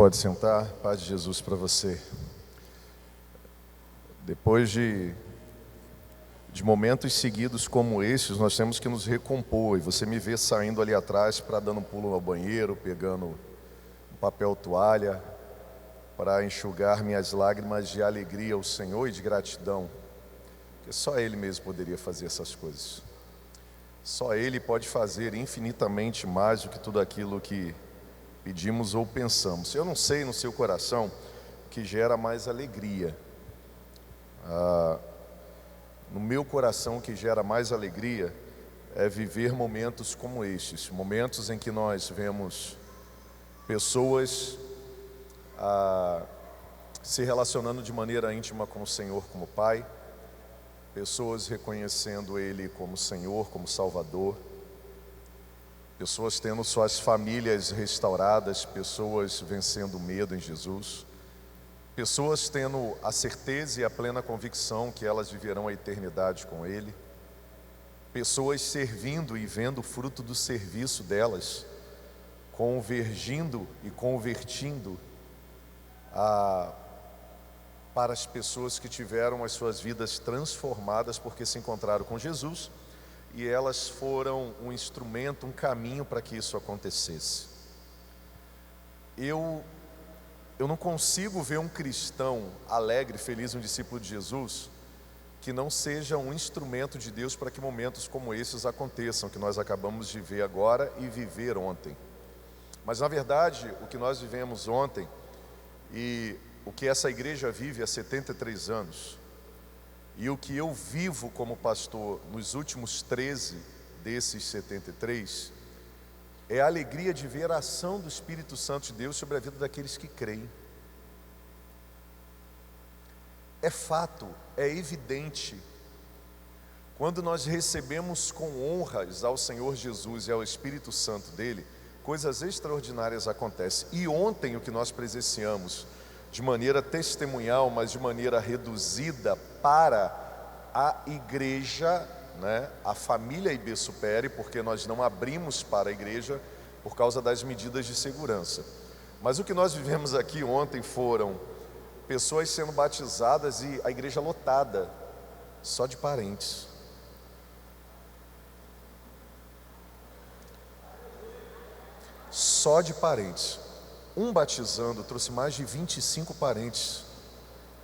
pode sentar. Paz de Jesus para você. Depois de momentos seguidos como esses, nós temos que nos recompor. E você me vê saindo ali atrás para dando um pulo no banheiro, pegando um papel toalha para enxugar minhas lágrimas de alegria ao Senhor e de gratidão. Porque só Ele mesmo poderia fazer essas coisas. Só Ele pode fazer infinitamente mais do que tudo aquilo que pedimos ou pensamos. Eu não sei no seu coração o que gera mais alegria. No meu coração, o que gera mais alegria é viver momentos como estes, momentos em que nós vemos pessoas se relacionando de maneira íntima com o Senhor como Pai, pessoas reconhecendo Ele como Senhor, como Salvador, pessoas tendo suas famílias restauradas, pessoas vencendo o medo em Jesus, pessoas tendo a certeza e a plena convicção que elas viverão a eternidade com Ele, pessoas servindo e vendo o fruto do serviço delas, convergindo e convertindo para as pessoas que tiveram as suas vidas transformadas porque se encontraram com Jesus, e elas foram um instrumento, um caminho para que isso acontecesse. Eu não consigo ver um cristão alegre, feliz, um discípulo de Jesus, que não seja um instrumento de Deus para que momentos como esses aconteçam, que nós acabamos de ver agora e viver ontem. Mas na verdade, o que nós vivemos ontem e o que essa igreja vive há 73 anos, e o que eu vivo como pastor nos últimos 13 desses 73, é a alegria de ver a ação do Espírito Santo de Deus sobre a vida daqueles que creem. É fato, é evidente. Quando nós recebemos com honras ao Senhor Jesus e ao Espírito Santo dele, coisas extraordinárias acontecem. E ontem o que nós presenciamos, de maneira testemunhal, mas de maneira reduzida para a igreja, a família IB Supere, porque nós não abrimos para a igreja por causa das medidas de segurança. Mas o que nós vivemos aqui ontem foram pessoas sendo batizadas e a igreja lotada, só de parentes. Só de parentes. Um batizando trouxe mais de 25 parentes.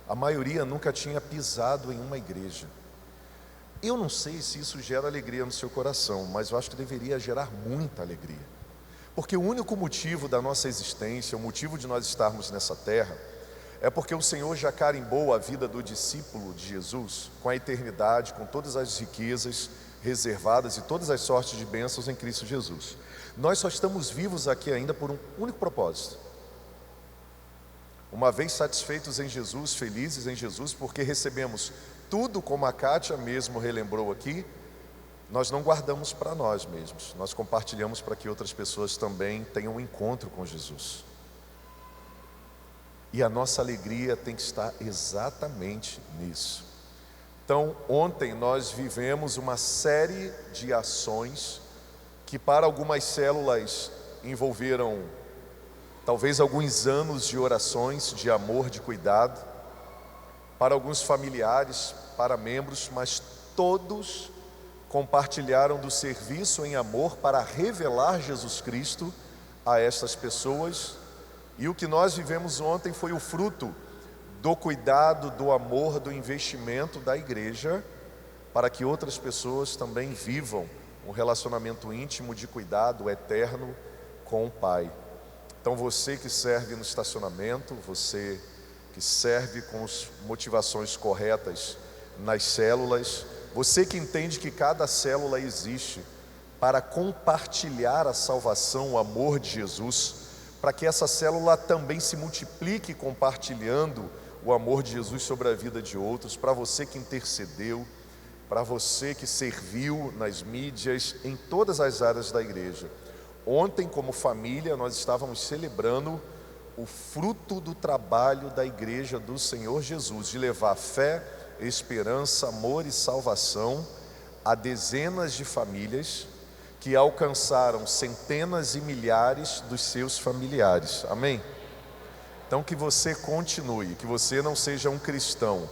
A maioria nunca tinha pisado em uma igreja. Eu não sei se isso gera alegria no seu coração, mas eu acho que deveria gerar muita alegria. Porque o único motivo da nossa existência, o motivo de nós estarmos nessa terra, é porque o Senhor já carimbou a vida do discípulo de Jesus com a eternidade, com todas as riquezas reservadas e todas as sortes de bênçãos em Cristo Jesus. Nós só estamos vivos aqui ainda por um único propósito. Uma vez satisfeitos em Jesus, felizes em Jesus, porque recebemos tudo, como a Kátia mesmo relembrou aqui, nós não guardamos para nós mesmos, nós compartilhamos para que outras pessoas também tenham um encontro com Jesus. E a nossa alegria tem que estar exatamente nisso. Então, ontem nós vivemos uma série de ações que para algumas células envolveram talvez alguns anos de orações, de amor, de cuidado, para alguns familiares, para membros, mas todos compartilharam do serviço em amor para revelar Jesus Cristo a essas pessoas. E o que nós vivemos ontem foi o fruto do cuidado, do amor, do investimento da igreja, para que outras pessoas também vivam um relacionamento íntimo de cuidado eterno com o Pai. Então você que serve no estacionamento, você que serve com as motivações corretas nas células, você que entende que cada célula existe para compartilhar a salvação, o amor de Jesus, para que essa célula também se multiplique compartilhando o amor de Jesus sobre a vida de outros, para você que intercedeu, para você que serviu nas mídias, em todas as áreas da igreja. Ontem, como família, nós estávamos celebrando o fruto do trabalho da igreja do Senhor Jesus, de levar fé, esperança, amor e salvação a dezenas de famílias que alcançaram centenas e milhares dos seus familiares. Amém? Então que você continue, que você não seja um cristão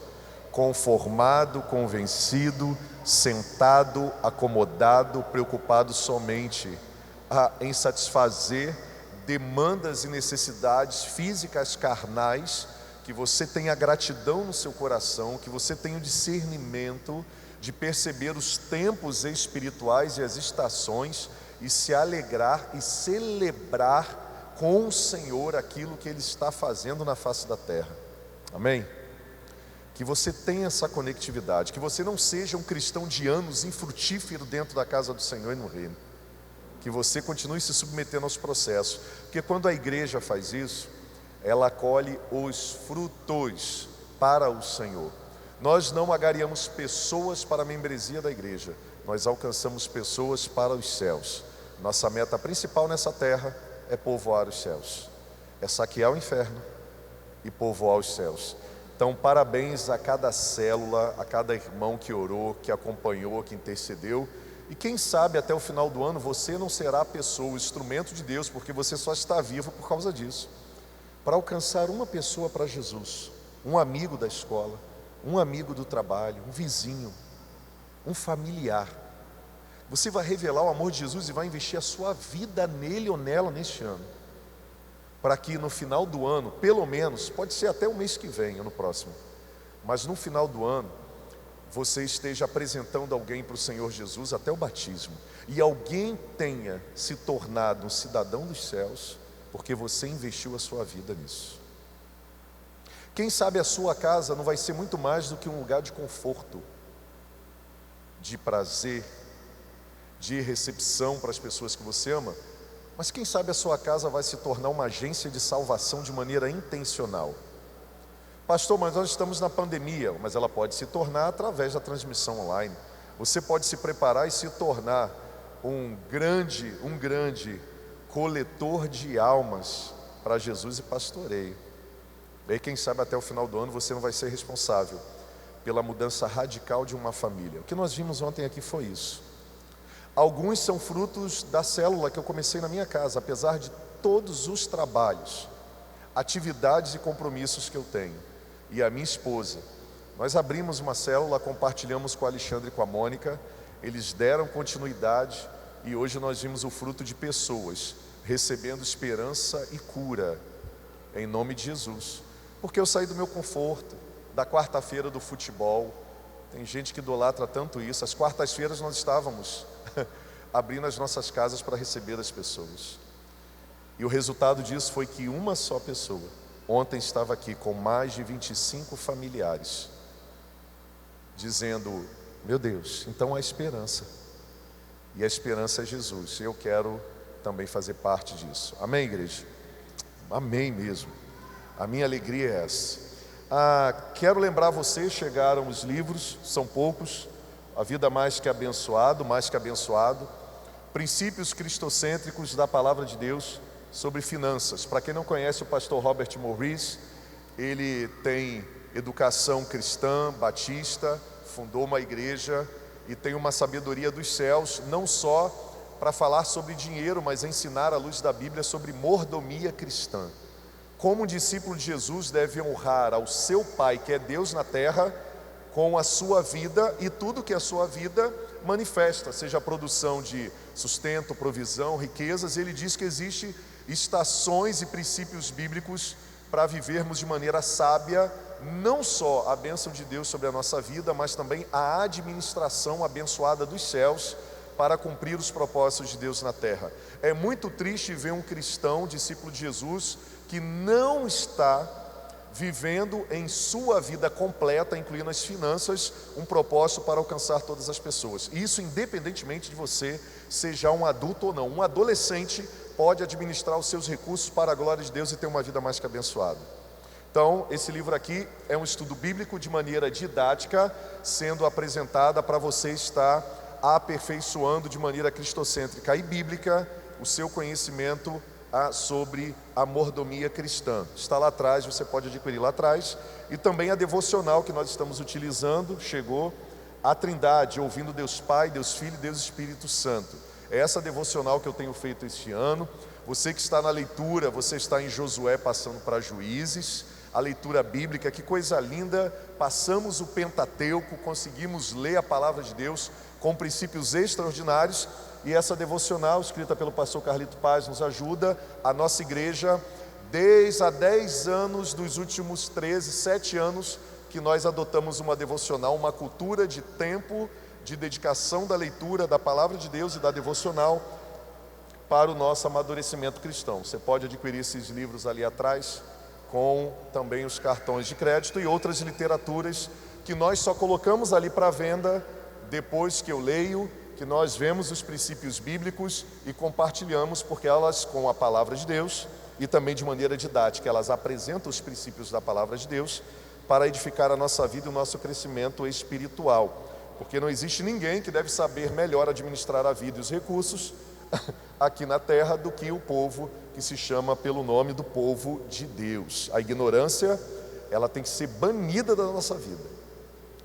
conformado, convencido, sentado, acomodado, preocupado somente em satisfazer demandas e necessidades físicas, carnais, que você tenha gratidão no seu coração, que você tenha o discernimento de perceber os tempos espirituais e as estações e se alegrar e celebrar com o Senhor aquilo que Ele está fazendo na face da terra. Amém? Que você tenha essa conectividade, que você não seja um cristão de anos infrutífero dentro da casa do Senhor e no reino. Que você continue se submetendo aos processos, porque quando a igreja faz isso, ela colhe os frutos para o Senhor. Nós não agariamos pessoas para a membresia da igreja, nós alcançamos pessoas para os céus. Nossa meta principal nessa terra é povoar os céus, é saquear o inferno e povoar os céus. Então, parabéns a cada célula, a cada irmão que orou, que acompanhou, que intercedeu. E quem sabe até o final do ano você não será a pessoa, o instrumento de Deus, porque você só está vivo por causa disso. Para alcançar uma pessoa para Jesus, um amigo da escola, um amigo do trabalho, um vizinho, um familiar. Você vai revelar o amor de Jesus e vai investir a sua vida nele ou nela neste ano. Para que no final do ano, pelo menos, pode ser até o mês que vem ou no próximo, mas no final do ano, você esteja apresentando alguém para o Senhor Jesus até o batismo, e alguém tenha se tornado um cidadão dos céus, porque você investiu a sua vida nisso. Quem sabe a sua casa não vai ser muito mais do que um lugar de conforto, de prazer, de recepção para as pessoas que você ama, mas quem sabe a sua casa vai se tornar uma agência de salvação de maneira intencional. Pastor, mas nós estamos na pandemia, mas ela pode se tornar através da transmissão online. Você pode se preparar e se tornar um grande coletor de almas para Jesus e pastoreio. E aí, quem sabe até o final do ano você não vai ser responsável pela mudança radical de uma família. O que nós vimos ontem aqui foi isso. Alguns são frutos da célula que eu comecei na minha casa, apesar de todos os trabalhos, atividades e compromissos que eu tenho. E a minha esposa, nós abrimos uma célula, compartilhamos com o Alexandre e com a Mônica, eles deram continuidade e hoje nós vimos o fruto de pessoas recebendo esperança e cura, em nome de Jesus. Porque eu saí do meu conforto, da quarta-feira do futebol. Tem gente que idolatra tanto isso. Às quartas-feiras nós estávamos abrindo as nossas casas para receber as pessoas. E o resultado disso foi que uma só pessoa ontem estava aqui com mais de 25 familiares, dizendo: meu Deus, então há esperança. E a esperança é Jesus. Eu quero também fazer parte disso. Amém, igreja? Amém mesmo. A minha alegria é essa. Quero lembrar você, chegaram os livros, são poucos. A Vida Mais Que Abençoado, princípios cristocêntricos da Palavra de Deus sobre finanças. Para quem não conhece o pastor Robert Morris, ele tem educação cristã, batista, fundou uma igreja e tem uma sabedoria dos céus, não só para falar sobre dinheiro, mas ensinar à luz da Bíblia sobre mordomia cristã. Como um discípulo de Jesus deve honrar ao seu Pai, que é Deus na terra, com a sua vida e tudo que a sua vida manifesta, seja a produção de sustento, provisão, riquezas. Ele diz que existe estações e princípios bíblicos para vivermos de maneira sábia, não só a bênção de Deus sobre a nossa vida, mas também a administração abençoada dos céus para cumprir os propósitos de Deus na terra. É muito triste ver um cristão, discípulo de Jesus, que não está vivendo em sua vida completa, incluindo as finanças, um propósito para alcançar todas as pessoas. Isso independentemente de você seja um adulto ou não. Um adolescente pode administrar os seus recursos para a glória de Deus e ter uma vida mais que abençoada. Então, esse livro aqui é um estudo bíblico de maneira didática, sendo apresentada para você estar aperfeiçoando de maneira cristocêntrica e bíblica o seu conhecimento sobre a mordomia cristã. Está lá atrás, você pode adquirir lá atrás. E também a devocional que nós estamos utilizando, chegou a Trindade, ouvindo Deus Pai, Deus Filho e Deus Espírito Santo. É essa devocional que eu tenho feito este ano. Você que está na leitura, você está em Josué passando para Juízes, a leitura bíblica, que coisa linda, passamos o Pentateuco, conseguimos ler a palavra de Deus com princípios extraordinários, e essa devocional, escrita pelo pastor Carlito Paz, nos ajuda. A nossa igreja, desde há 10 anos, dos últimos 13, 7 anos, que nós adotamos uma devocional, uma cultura de tempo, de dedicação da leitura da palavra de Deus e da devocional para o nosso amadurecimento cristão. Você pode adquirir esses livros ali atrás, com também os cartões de crédito e outras literaturas que nós só colocamos ali para venda depois que eu leio, que nós vemos os princípios bíblicos e compartilhamos, porque elas, com a palavra de Deus e também de maneira didática, elas apresentam os princípios da palavra de Deus para edificar a nossa vida e o nosso crescimento espiritual, porque não existe ninguém que deve saber melhor administrar a vida e os recursos aqui na terra do que o povo que se chama pelo nome do povo de Deus. A ignorância, ela tem que ser banida da nossa vida.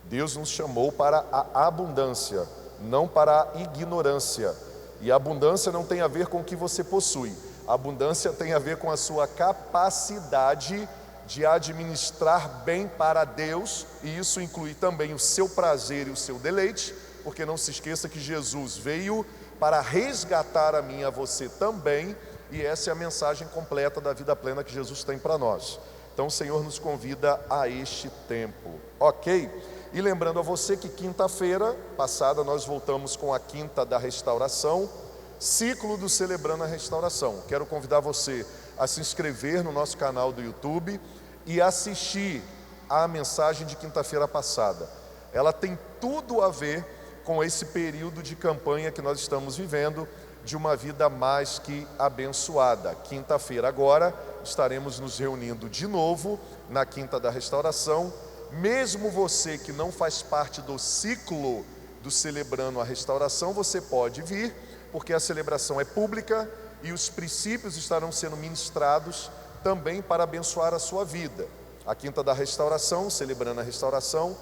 Deus nos chamou para a abundância, não para a ignorância. E a abundância não tem a ver com o que você possui. A abundância tem a ver com a sua capacidade de administrar bem para Deus, e isso inclui também o seu prazer e o seu deleite, porque não se esqueça que Jesus veio para resgatar a mim e a você também, e essa é a mensagem completa da vida plena que Jesus tem para nós. Então o Senhor nos convida a este tempo, ok? E lembrando a você que quinta-feira passada nós voltamos com a Quinta da Restauração, ciclo do Celebrando a Restauração. Quero convidar você a se inscrever no nosso canal do YouTube e assistir a mensagem de quinta-feira passada. Ela tem tudo a ver com esse período de campanha que nós estamos vivendo, de uma vida mais que abençoada. Quinta-feira agora estaremos nos reunindo de novo na Quinta da Restauração. Mesmo você que não faz parte do ciclo do Celebrando a Restauração, você pode vir, porque a celebração é pública e os princípios estarão sendo ministrados também para abençoar a sua vida. A Quinta da Restauração, Celebrando a Restauração,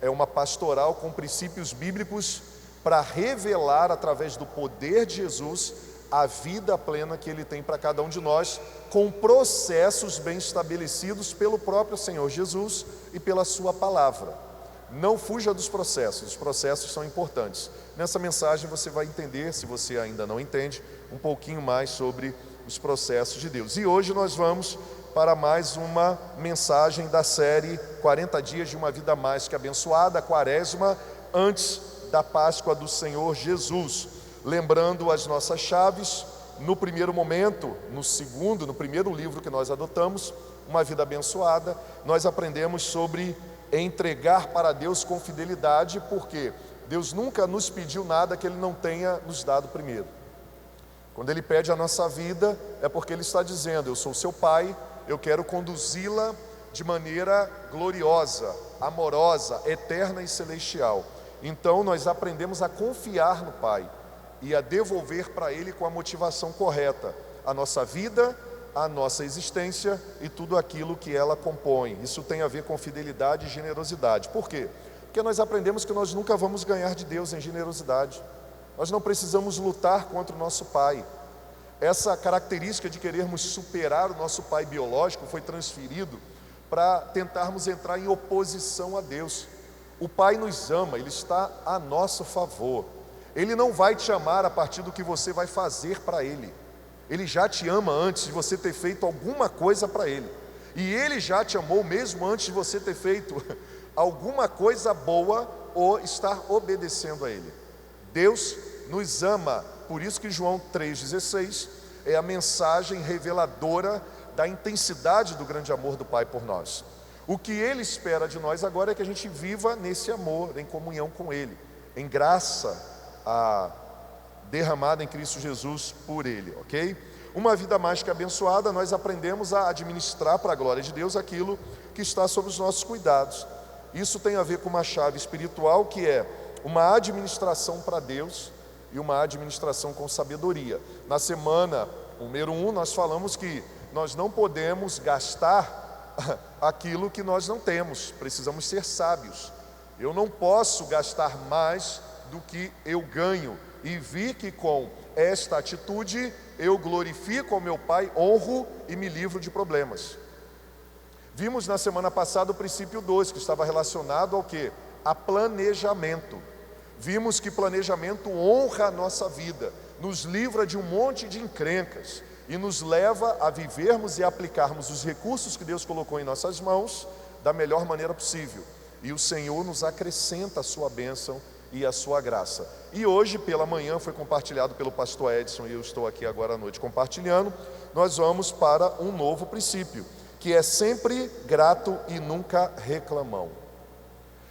é uma pastoral com princípios bíblicos para revelar, através do poder de Jesus, a vida plena que Ele tem para cada um de nós, com processos bem estabelecidos pelo próprio Senhor Jesus e pela sua palavra. Não fuja dos processos, os processos são importantes. Nessa mensagem você vai entender, se você ainda não entende, um pouquinho mais sobre os processos de Deus. E hoje nós vamos para mais uma mensagem da série 40 dias de uma vida mais que abençoada, a Quaresma, antes da Páscoa do Senhor Jesus. Lembrando as nossas chaves, no primeiro momento, no primeiro livro que nós adotamos, Uma Vida Abençoada, nós aprendemos sobre entregar para Deus com fidelidade, porque Deus nunca nos pediu nada que Ele não tenha nos dado primeiro. Quando Ele pede a nossa vida, é porque Ele está dizendo: eu sou seu Pai, eu quero conduzi-la de maneira gloriosa, amorosa, eterna e celestial. Então nós aprendemos a confiar no Pai e a devolver para Ele com a motivação correta a nossa vida, a nossa existência e tudo aquilo que ela compõe. Isso tem a ver com fidelidade e generosidade. Por quê? Porque nós aprendemos que nós nunca vamos ganhar de Deus em generosidade. Nós não precisamos lutar contra o nosso Pai. Essa característica de querermos superar o nosso pai biológico foi transferido para tentarmos entrar em oposição a Deus. O Pai nos ama, Ele está a nosso favor. Ele não vai te amar a partir do que você vai fazer para Ele. Ele já te ama antes de você ter feito alguma coisa para Ele. E Ele já te amou mesmo antes de você ter feito alguma coisa boa ou estar obedecendo a Ele. Deus nos ama. Por isso que João 3,16 é a mensagem reveladora da intensidade do grande amor do Pai por nós. O que Ele espera de nós agora é que a gente viva nesse amor, em comunhão com Ele, em graça derramada em Cristo Jesus por Ele, ok? Uma vida mais que abençoada, nós aprendemos a administrar para a glória de Deus aquilo que está sob os nossos cuidados. Isso tem a ver com uma chave espiritual, que é uma administração para Deus e uma administração com sabedoria. Na semana número 1, nós falamos que nós não podemos gastar aquilo que nós não temos, precisamos ser sábios. Eu não posso gastar mais do que eu ganho e vir que com esta atitude, eu glorifico ao meu Pai, honro e me livro de problemas. Vimos na semana passada o princípio 2, que estava relacionado ao quê? A planejamento. Vimos que planejamento honra a nossa vida, nos livra de um monte de encrencas e nos leva a vivermos e aplicarmos os recursos que Deus colocou em nossas mãos da melhor maneira possível. E o Senhor nos acrescenta a sua bênção e a sua graça. E hoje pela manhã foi compartilhado pelo pastor Edson, e eu estou aqui agora à noite compartilhando. Nós vamos para um novo princípio, que é sempre grato e nunca reclamão.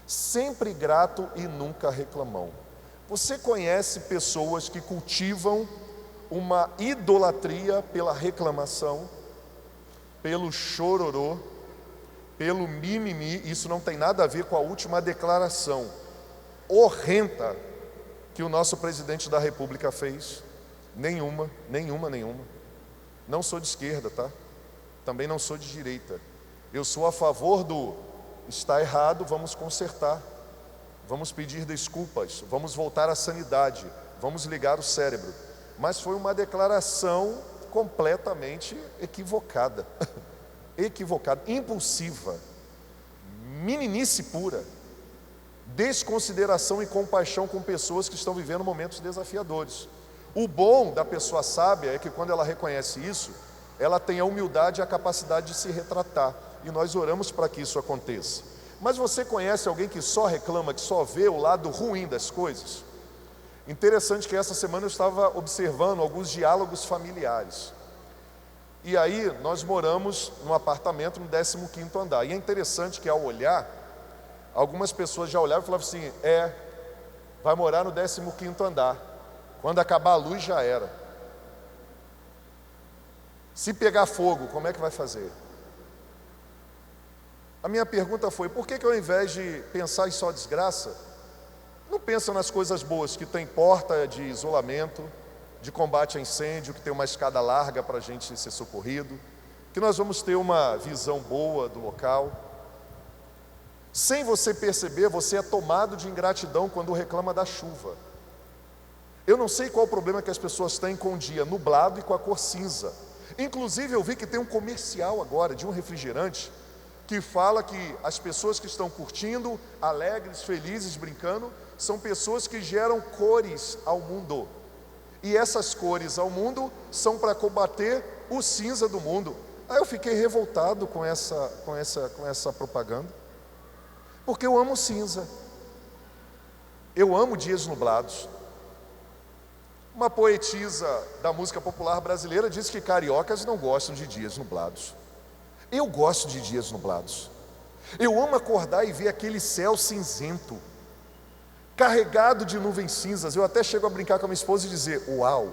Sempre grato e nunca reclamão. Você conhece pessoas que cultivam uma idolatria pela reclamação, pelo chororô, pelo mimimi? Isso não tem nada a ver com a última declaração horrenda que o nosso presidente da República fez. Nenhuma. Não sou de esquerda, tá? Também não sou de direita. Eu sou a favor do está errado, vamos consertar, vamos pedir desculpas, vamos voltar à sanidade, vamos ligar o cérebro. Mas foi uma declaração completamente equivocada, impulsiva, meninice pura, desconsideração e compaixão com pessoas que estão vivendo momentos desafiadores. O bom da pessoa sábia é que quando ela reconhece isso, ela tem a humildade e a capacidade de se retratar, e nós oramos para que isso aconteça. Mas você conhece alguém que só reclama, que só vê o lado ruim das coisas? Interessante que essa semana eu estava observando alguns diálogos familiares. E aí nós moramos num apartamento no 15º andar. E é interessante que ao olhar, algumas pessoas já olharam e falavam assim: vai morar no 15º andar. Quando acabar a luz já era. Se pegar fogo, como é que vai fazer? A minha pergunta foi: por que ao invés de pensar em só desgraça, não pensa nas coisas boas, que tem porta de isolamento, de combate a incêndio, que tem uma escada larga para a gente ser socorrido, que nós vamos ter uma visão boa do local. Sem você perceber, você é tomado de ingratidão quando reclama da chuva. Eu não sei qual o problema que as pessoas têm com o dia nublado e com a cor cinza. Inclusive eu vi que tem um comercial agora de um refrigerante que fala que as pessoas que estão curtindo, alegres, felizes, brincando, são pessoas que geram cores ao mundo. E essas cores ao mundo são para combater o cinza do mundo. Aí eu fiquei revoltado com essa propaganda, porque eu amo cinza, eu amo dias nublados. Uma poetisa da música popular brasileira diz que cariocas não gostam de dias nublados. Eu gosto de dias nublados. Eu amo acordar e ver aquele céu cinzento, carregado de nuvens cinzas. Eu até chego a brincar com a minha esposa e dizer: uau,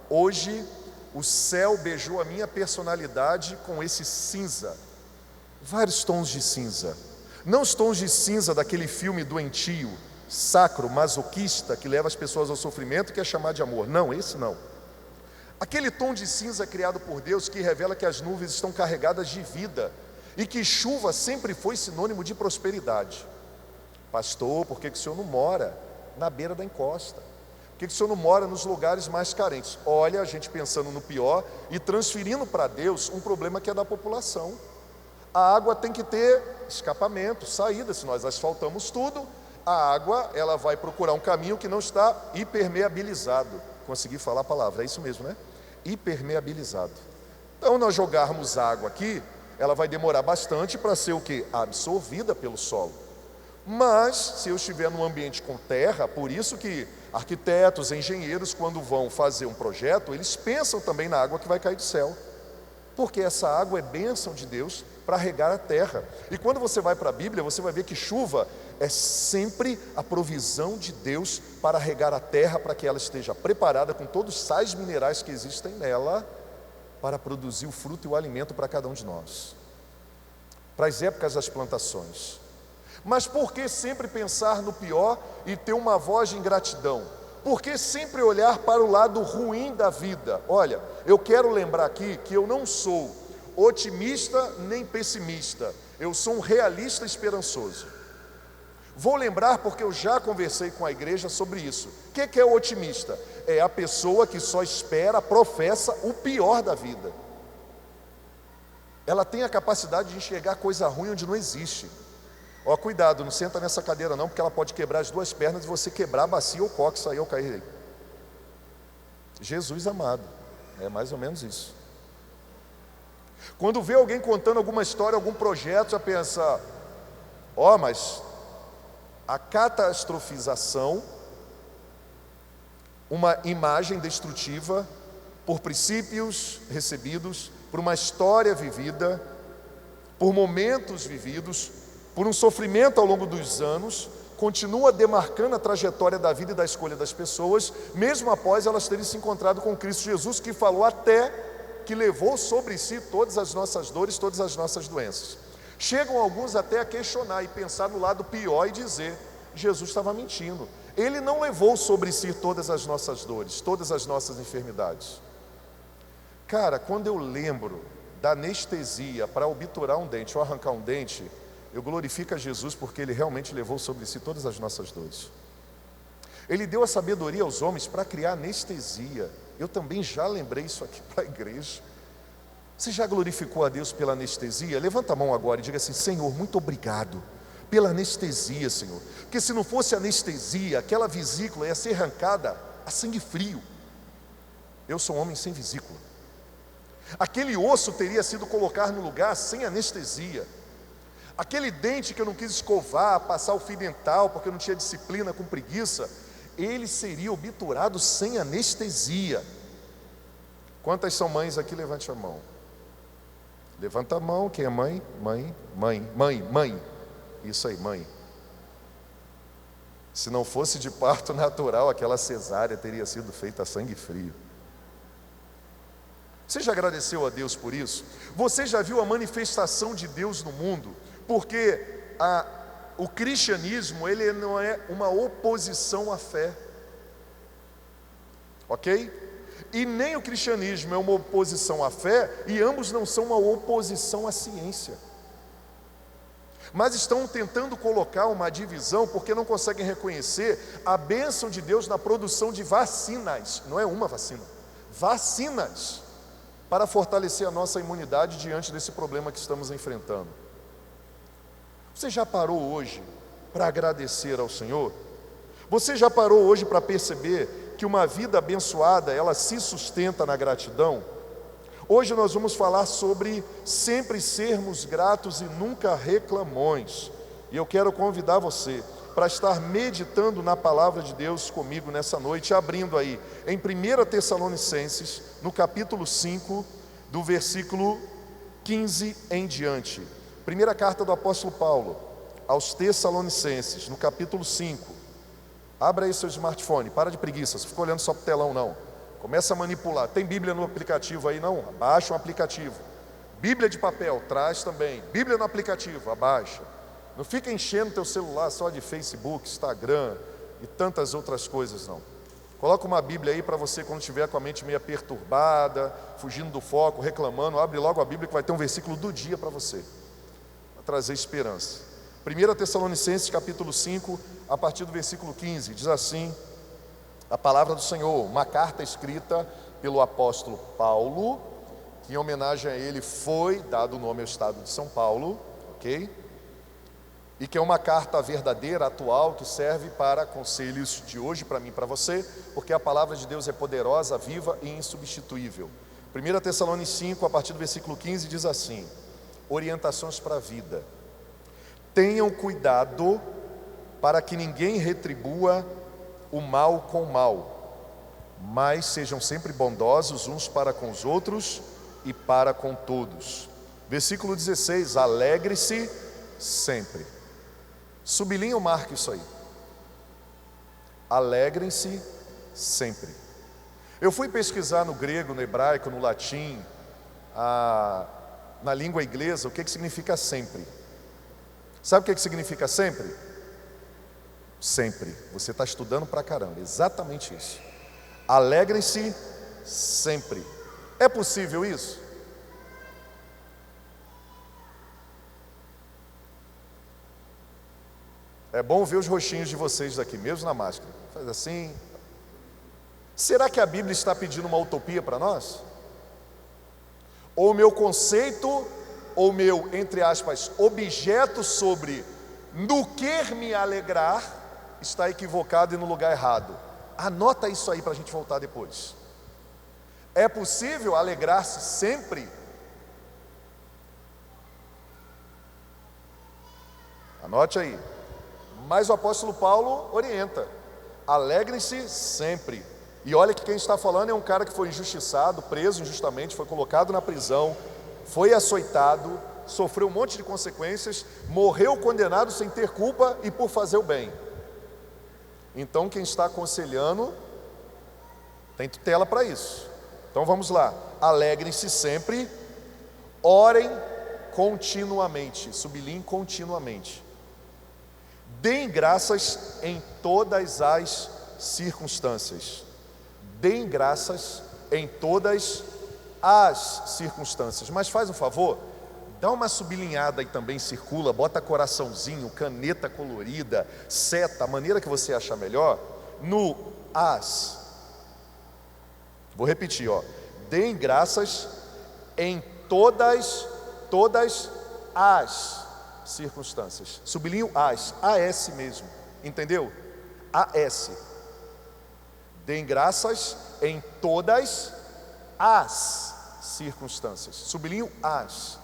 hoje o céu beijou a minha personalidade com esse cinza. Vários tons de cinza. Não os tons de cinza daquele filme doentio, sacro, masoquista, que leva as pessoas ao sofrimento, que é chamar de amor. Não, esse não. Aquele tom de cinza criado por Deus, que revela que as nuvens estão carregadas de vida e que chuva sempre foi sinônimo de prosperidade. Pastor, por que o senhor não mora na beira da encosta? Por que o senhor não mora nos lugares mais carentes? Olha, a gente pensando no pior e transferindo para Deus um problema que é da população. A água tem que ter escapamento, saída. Se nós asfaltamos tudo, a água ela vai procurar um caminho que não está hipermeabilizado. Consegui falar a palavra, é isso mesmo, né? Hipermeabilizado. Então nós jogarmos água aqui, ela vai demorar bastante para ser o quê? Absorvida pelo solo. Mas se eu estiver num ambiente com terra, por isso que arquitetos, engenheiros, quando vão fazer um projeto, eles pensam também na água que vai cair do céu, porque essa água é bênção de Deus para regar a terra. E quando você vai para a Bíblia, você vai ver que chuva é sempre a provisão de Deus para regar a terra, para que ela esteja preparada com todos os sais minerais que existem nela, para produzir o fruto e o alimento para cada um de nós, para as épocas das plantações. Mas por que sempre pensar no pior e ter uma voz de ingratidão? Por que sempre olhar para o lado ruim da vida? Olha, eu quero lembrar aqui que eu não sou otimista nem pessimista, eu sou um realista esperançoso. Vou lembrar porque eu já conversei com a igreja sobre isso. O que é o otimista? é a pessoa que só espera, professa o pior da vida. Ela tem a capacidade de enxergar coisa ruim onde não existe. Ó, cuidado, não senta nessa cadeira não, porque ela pode quebrar as duas pernas e você quebrar a bacia ou o cóccix aí ou cair. Jesus amado, é mais ou menos isso. Quando vê alguém contando alguma história, algum projeto, já pensa, ó, mas a catastrofização, uma imagem destrutiva por princípios recebidos, por uma história vivida, por momentos vividos, por um sofrimento ao longo dos anos, continua demarcando a trajetória da vida e da escolha das pessoas, mesmo após elas terem se encontrado com Cristo Jesus, que falou até que levou sobre si todas as nossas dores, todas as nossas doenças. Chegam alguns até a questionar e pensar no lado pior e dizer, Jesus estava mentindo. Ele não levou sobre si todas as nossas dores, todas as nossas enfermidades. Cara, quando eu lembro da anestesia para obturar um dente ou arrancar um dente, eu glorifico a Jesus porque Ele realmente levou sobre si todas as nossas dores. Ele deu a sabedoria aos homens para criar anestesia. Eu também já lembrei isso aqui para a igreja. Você já glorificou a Deus pela anestesia? Levanta a mão agora e diga assim, Senhor, muito obrigado pela anestesia, Senhor. Porque se não fosse anestesia, aquela vesícula ia ser arrancada a sangue frio. Eu sou um homem sem vesícula. Aquele osso teria sido colocado no lugar sem anestesia. Aquele dente que eu não quis escovar, passar o fio dental porque eu não tinha disciplina, com preguiça, ele seria obturado sem anestesia. Quantas são mães aqui? Levante a mão. Levanta a mão, quem é mãe? Mãe. Isso aí, mãe. Se não fosse de parto natural, aquela cesárea teria sido feita a sangue frio. Você já agradeceu a Deus por isso? Você já viu a manifestação de Deus no mundo? Porque o cristianismo, ele não é uma oposição à fé, ok? E nem o cristianismo é uma oposição à fé, e ambos não são uma oposição à ciência. Mas estão tentando colocar uma divisão, porque não conseguem reconhecer a bênção de Deus na produção de vacinas, não é uma vacina, vacinas, para fortalecer a nossa imunidade diante desse problema que estamos enfrentando. Você já parou hoje para agradecer ao Senhor? Você já parou hoje para perceber que uma vida abençoada, ela se sustenta na gratidão? Hoje nós vamos falar sobre sempre sermos gratos e nunca reclamões. E eu quero convidar você para estar meditando na palavra de Deus comigo nessa noite, abrindo aí em 1 Tessalonicenses, no capítulo 5, do versículo 15 em diante. Primeira carta do apóstolo Paulo aos Tessalonicenses, no capítulo 5. Abra aí seu smartphone, para de preguiça, você fica olhando só para o telão não. Começa a manipular. Tem Bíblia no aplicativo aí não? Abaixa o aplicativo. Bíblia de papel, traz também. Bíblia no aplicativo, abaixa. Não fica enchendo teu celular só de Facebook, Instagram e tantas outras coisas não. Coloca uma Bíblia aí para você quando estiver com a mente meio perturbada, fugindo do foco, reclamando, abre logo a Bíblia que vai ter um versículo do dia para você, para trazer esperança. 1 Tessalonicenses capítulo 5, a partir do versículo 15, diz assim, a palavra do Senhor, uma carta escrita pelo apóstolo Paulo, que em homenagem a ele foi dado o nome ao estado de São Paulo, ok? E que é uma carta verdadeira, atual, que serve para conselhos de hoje para mim e para você, porque a palavra de Deus é poderosa, viva e insubstituível. 1 Tessalonicenses 5, a partir do versículo 15, diz assim, orientações para a vida. Tenham cuidado para que ninguém retribua o mal com o mal, mas sejam sempre bondosos uns para com os outros e para com todos. Versículo 16, alegre-se sempre. Sublinha ou marca isso aí. Alegrem-se sempre. Eu fui pesquisar no grego, no hebraico, no latim, na língua inglesa, o que significa sempre. Sabe o que significa sempre? Sempre. Você está estudando pra caramba, exatamente isso. Alegrem-se sempre. É possível isso? É bom ver os rostinhos de vocês daqui, mesmo na máscara. Faz assim. Será que a Bíblia está pedindo uma utopia para nós? Ou o meu conceito, ou meu, entre aspas, objeto sobre no que me alegrar, está equivocado e no lugar errado? Anota isso aí para a gente voltar depois. É possível alegrar-se sempre? Anote aí. Mas o apóstolo Paulo orienta: alegrem-se sempre. E olha que quem está falando é um cara que foi injustiçado, preso injustamente, foi colocado na prisão, foi açoitado, sofreu um monte de consequências, morreu condenado sem ter culpa e por fazer o bem. Então quem está aconselhando tem tutela para isso. Então vamos lá. Alegrem-se sempre, orem continuamente. Sublinhem continuamente. Deem graças em todas as circunstâncias. Deem graças em todas as circunstâncias. Mas faz um favor, dá uma sublinhada e também circula, bota coraçãozinho, caneta colorida, seta, a maneira que você achar melhor, no as. Vou repetir, ó. Deem graças em todas as circunstâncias. Sublinho AS mesmo, entendeu? AS. Deem graças em todas as circunstâncias. Sublinho as.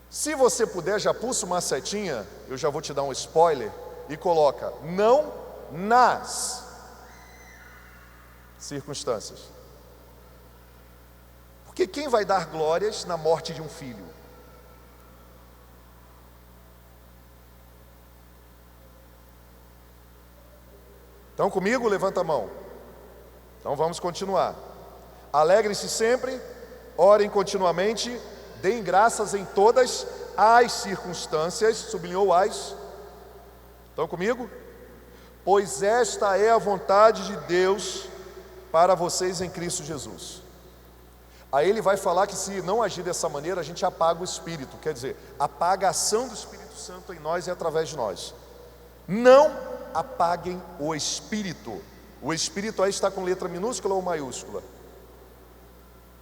Se você puder, já pulsa uma setinha, eu já vou te dar um spoiler, e coloca não nas circunstâncias. Porque quem vai dar glórias na morte de um filho? Estão comigo? Levanta a mão. Então vamos continuar. Alegrem-se sempre, orem continuamente, deem graças em todas as circunstâncias. Sublinhou as. Estão comigo? Pois esta é a vontade de Deus para vocês em Cristo Jesus. Aí ele vai falar que se não agir dessa maneira, a gente apaga o Espírito. Quer dizer, apaga a ação do Espírito Santo em nós e através de nós. Não apaguem o Espírito. O Espírito aí está com letra minúscula ou maiúscula?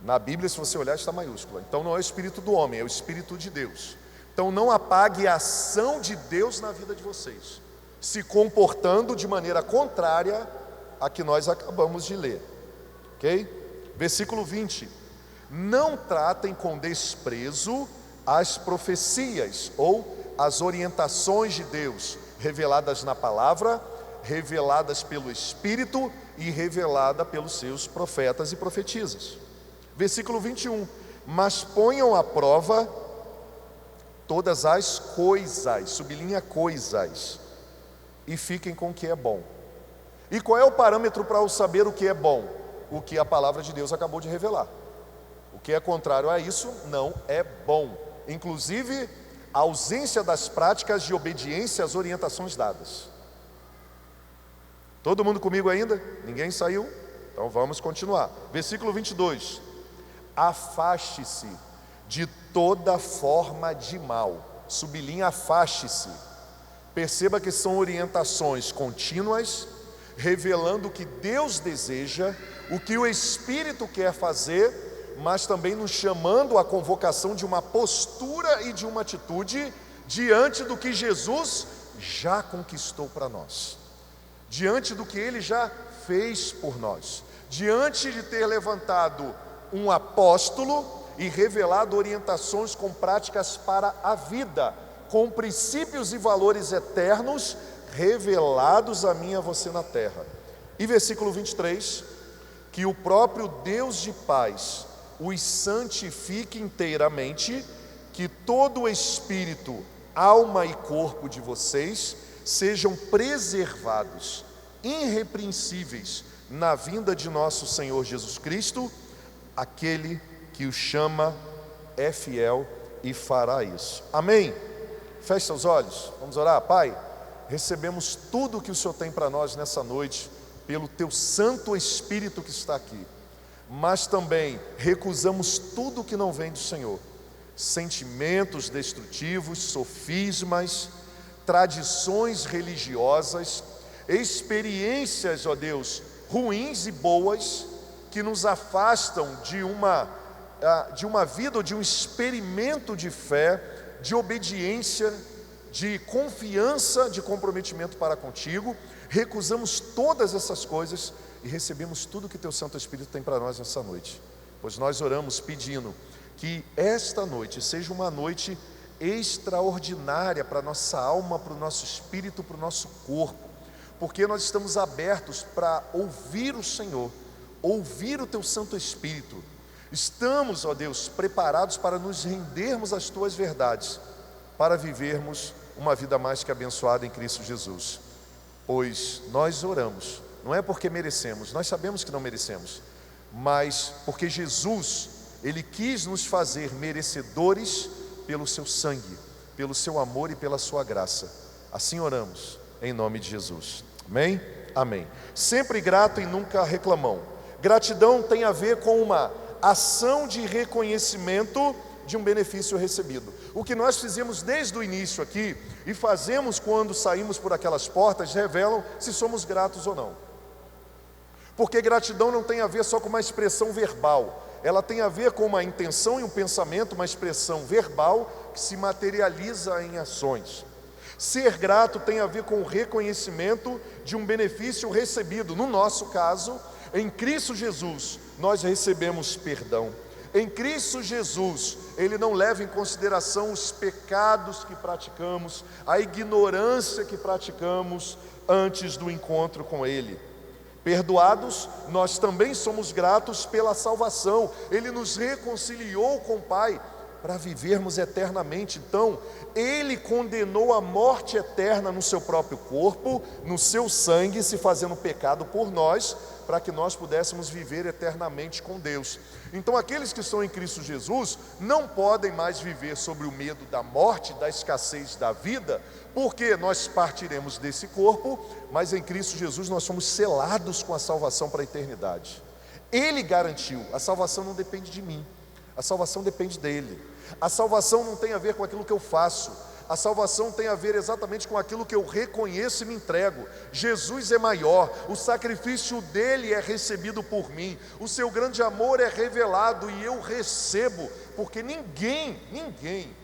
Na Bíblia, se você olhar, está maiúscula. Então não é o Espírito do homem, é o Espírito de Deus. Então não apague a ação de Deus na vida de vocês, se comportando de maneira contrária à que nós acabamos de ler. Ok? Versículo 20. Não tratem com desprezo as profecias ou as orientações de Deus, reveladas na palavra, reveladas pelo Espírito e revelada pelos seus profetas e profetisas. Versículo 21. Mas ponham à prova todas as coisas, sublinha coisas, e fiquem com o que é bom. E qual é o parâmetro para eu saber o que é bom? O que a palavra de Deus acabou de revelar. O que é contrário a isso não é bom. Inclusive, a ausência das práticas de obediência às orientações dadas. Todo mundo comigo ainda? Ninguém saiu? Então vamos continuar. Versículo 22. Afaste-se de toda forma de mal. Sublinha afaste-se. Perceba que são orientações contínuas, revelando o que Deus deseja, o que o Espírito quer fazer, mas também nos chamando à convocação de uma postura e de uma atitude diante do que Jesus já conquistou para nós, diante do que Ele já fez por nós, diante de ter levantado um apóstolo e revelado orientações com práticas para a vida, com princípios e valores eternos revelados a mim e a você na terra. E versículo 23, que o próprio Deus de paz os santifique inteiramente, que todo o espírito, alma e corpo de vocês sejam preservados, irrepreensíveis, na vinda de nosso Senhor Jesus Cristo. Aquele que o chama é fiel e fará isso. Amém? Feche seus olhos, vamos orar. Pai, recebemos tudo o que o Senhor tem para nós nessa noite, pelo Teu Santo Espírito que está aqui. Mas também recusamos tudo que não vem do Senhor, sentimentos destrutivos, sofismas, tradições religiosas, experiências, ó Deus, ruins e boas que nos afastam de uma vida ou de um experimento de fé, de obediência, de confiança, de comprometimento para contigo. Recusamos todas essas coisas e recebemos tudo que teu Santo Espírito tem para nós nessa noite. Pois nós oramos pedindo que esta noite seja uma noite extraordinária para a nossa alma, para o nosso espírito, para o nosso corpo, porque nós estamos abertos para ouvir o Senhor, ouvir o teu Santo Espírito. Estamos, ó Deus, preparados para nos rendermos às tuas verdades, para vivermos uma vida mais que abençoada em Cristo Jesus. Pois nós oramos, não é porque merecemos, nós sabemos que não merecemos, mas porque Jesus, Ele quis nos fazer merecedores pelo seu sangue, pelo seu amor e pela sua graça. Assim oramos, em nome de Jesus. Amém? Amém. Sempre grato e nunca reclamão. Gratidão tem a ver com uma ação de reconhecimento de um benefício recebido. O que nós fizemos desde o início aqui e fazemos quando saímos por aquelas portas revelam se somos gratos ou não. Porque gratidão não tem a ver só com uma expressão verbal, ela tem a ver com uma intenção e um pensamento, uma expressão verbal que se materializa em ações. Ser grato tem a ver com o reconhecimento de um benefício recebido. No nosso caso, em Cristo Jesus, nós recebemos perdão. Em Cristo Jesus, Ele não leva em consideração os pecados que praticamos, a ignorância que praticamos antes do encontro com Ele. Perdoados, nós também somos gratos pela salvação. Ele nos reconciliou com o Pai para vivermos eternamente. Então, Ele condenou a morte eterna no seu próprio corpo, no seu sangue, se fazendo pecado por nós, para que nós pudéssemos viver eternamente com Deus. Então, aqueles que estão em Cristo Jesus não podem mais viver sobre o medo da morte, da escassez da vida, porque nós partiremos desse corpo, mas em Cristo Jesus nós somos selados com a salvação para a eternidade. Ele garantiu, a salvação não depende de mim, a salvação depende dele. A salvação não tem a ver com aquilo que eu faço, a salvação tem a ver exatamente com aquilo que eu reconheço e me entrego. Jesus é maior, o sacrifício dele é recebido por mim, o seu grande amor é revelado e eu recebo, porque ninguém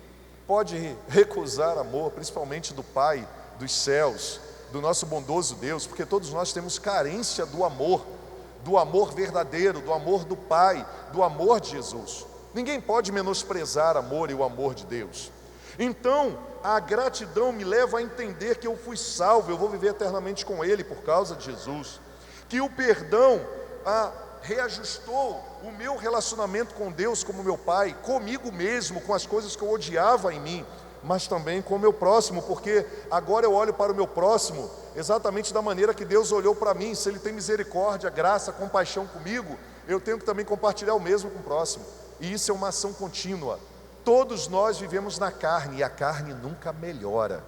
pode recusar amor, principalmente do Pai dos céus, do nosso bondoso Deus, porque todos nós temos carência do amor verdadeiro, do amor do Pai, do amor de Jesus. Ninguém pode menosprezar amor e o amor de Deus. Então, a gratidão me leva a entender que eu fui salvo, eu vou viver eternamente com Ele por causa de Jesus. Que o perdão reajustou o meu relacionamento com Deus como meu Pai, comigo mesmo, com as coisas que eu odiava em mim, mas também com o meu próximo, porque agora eu olho para o meu próximo exatamente da maneira que Deus olhou para mim. Se Ele tem misericórdia, graça, compaixão comigo, eu tenho que também compartilhar o mesmo com o próximo. E isso é uma ação contínua. Todos nós vivemos na carne e a carne nunca melhora.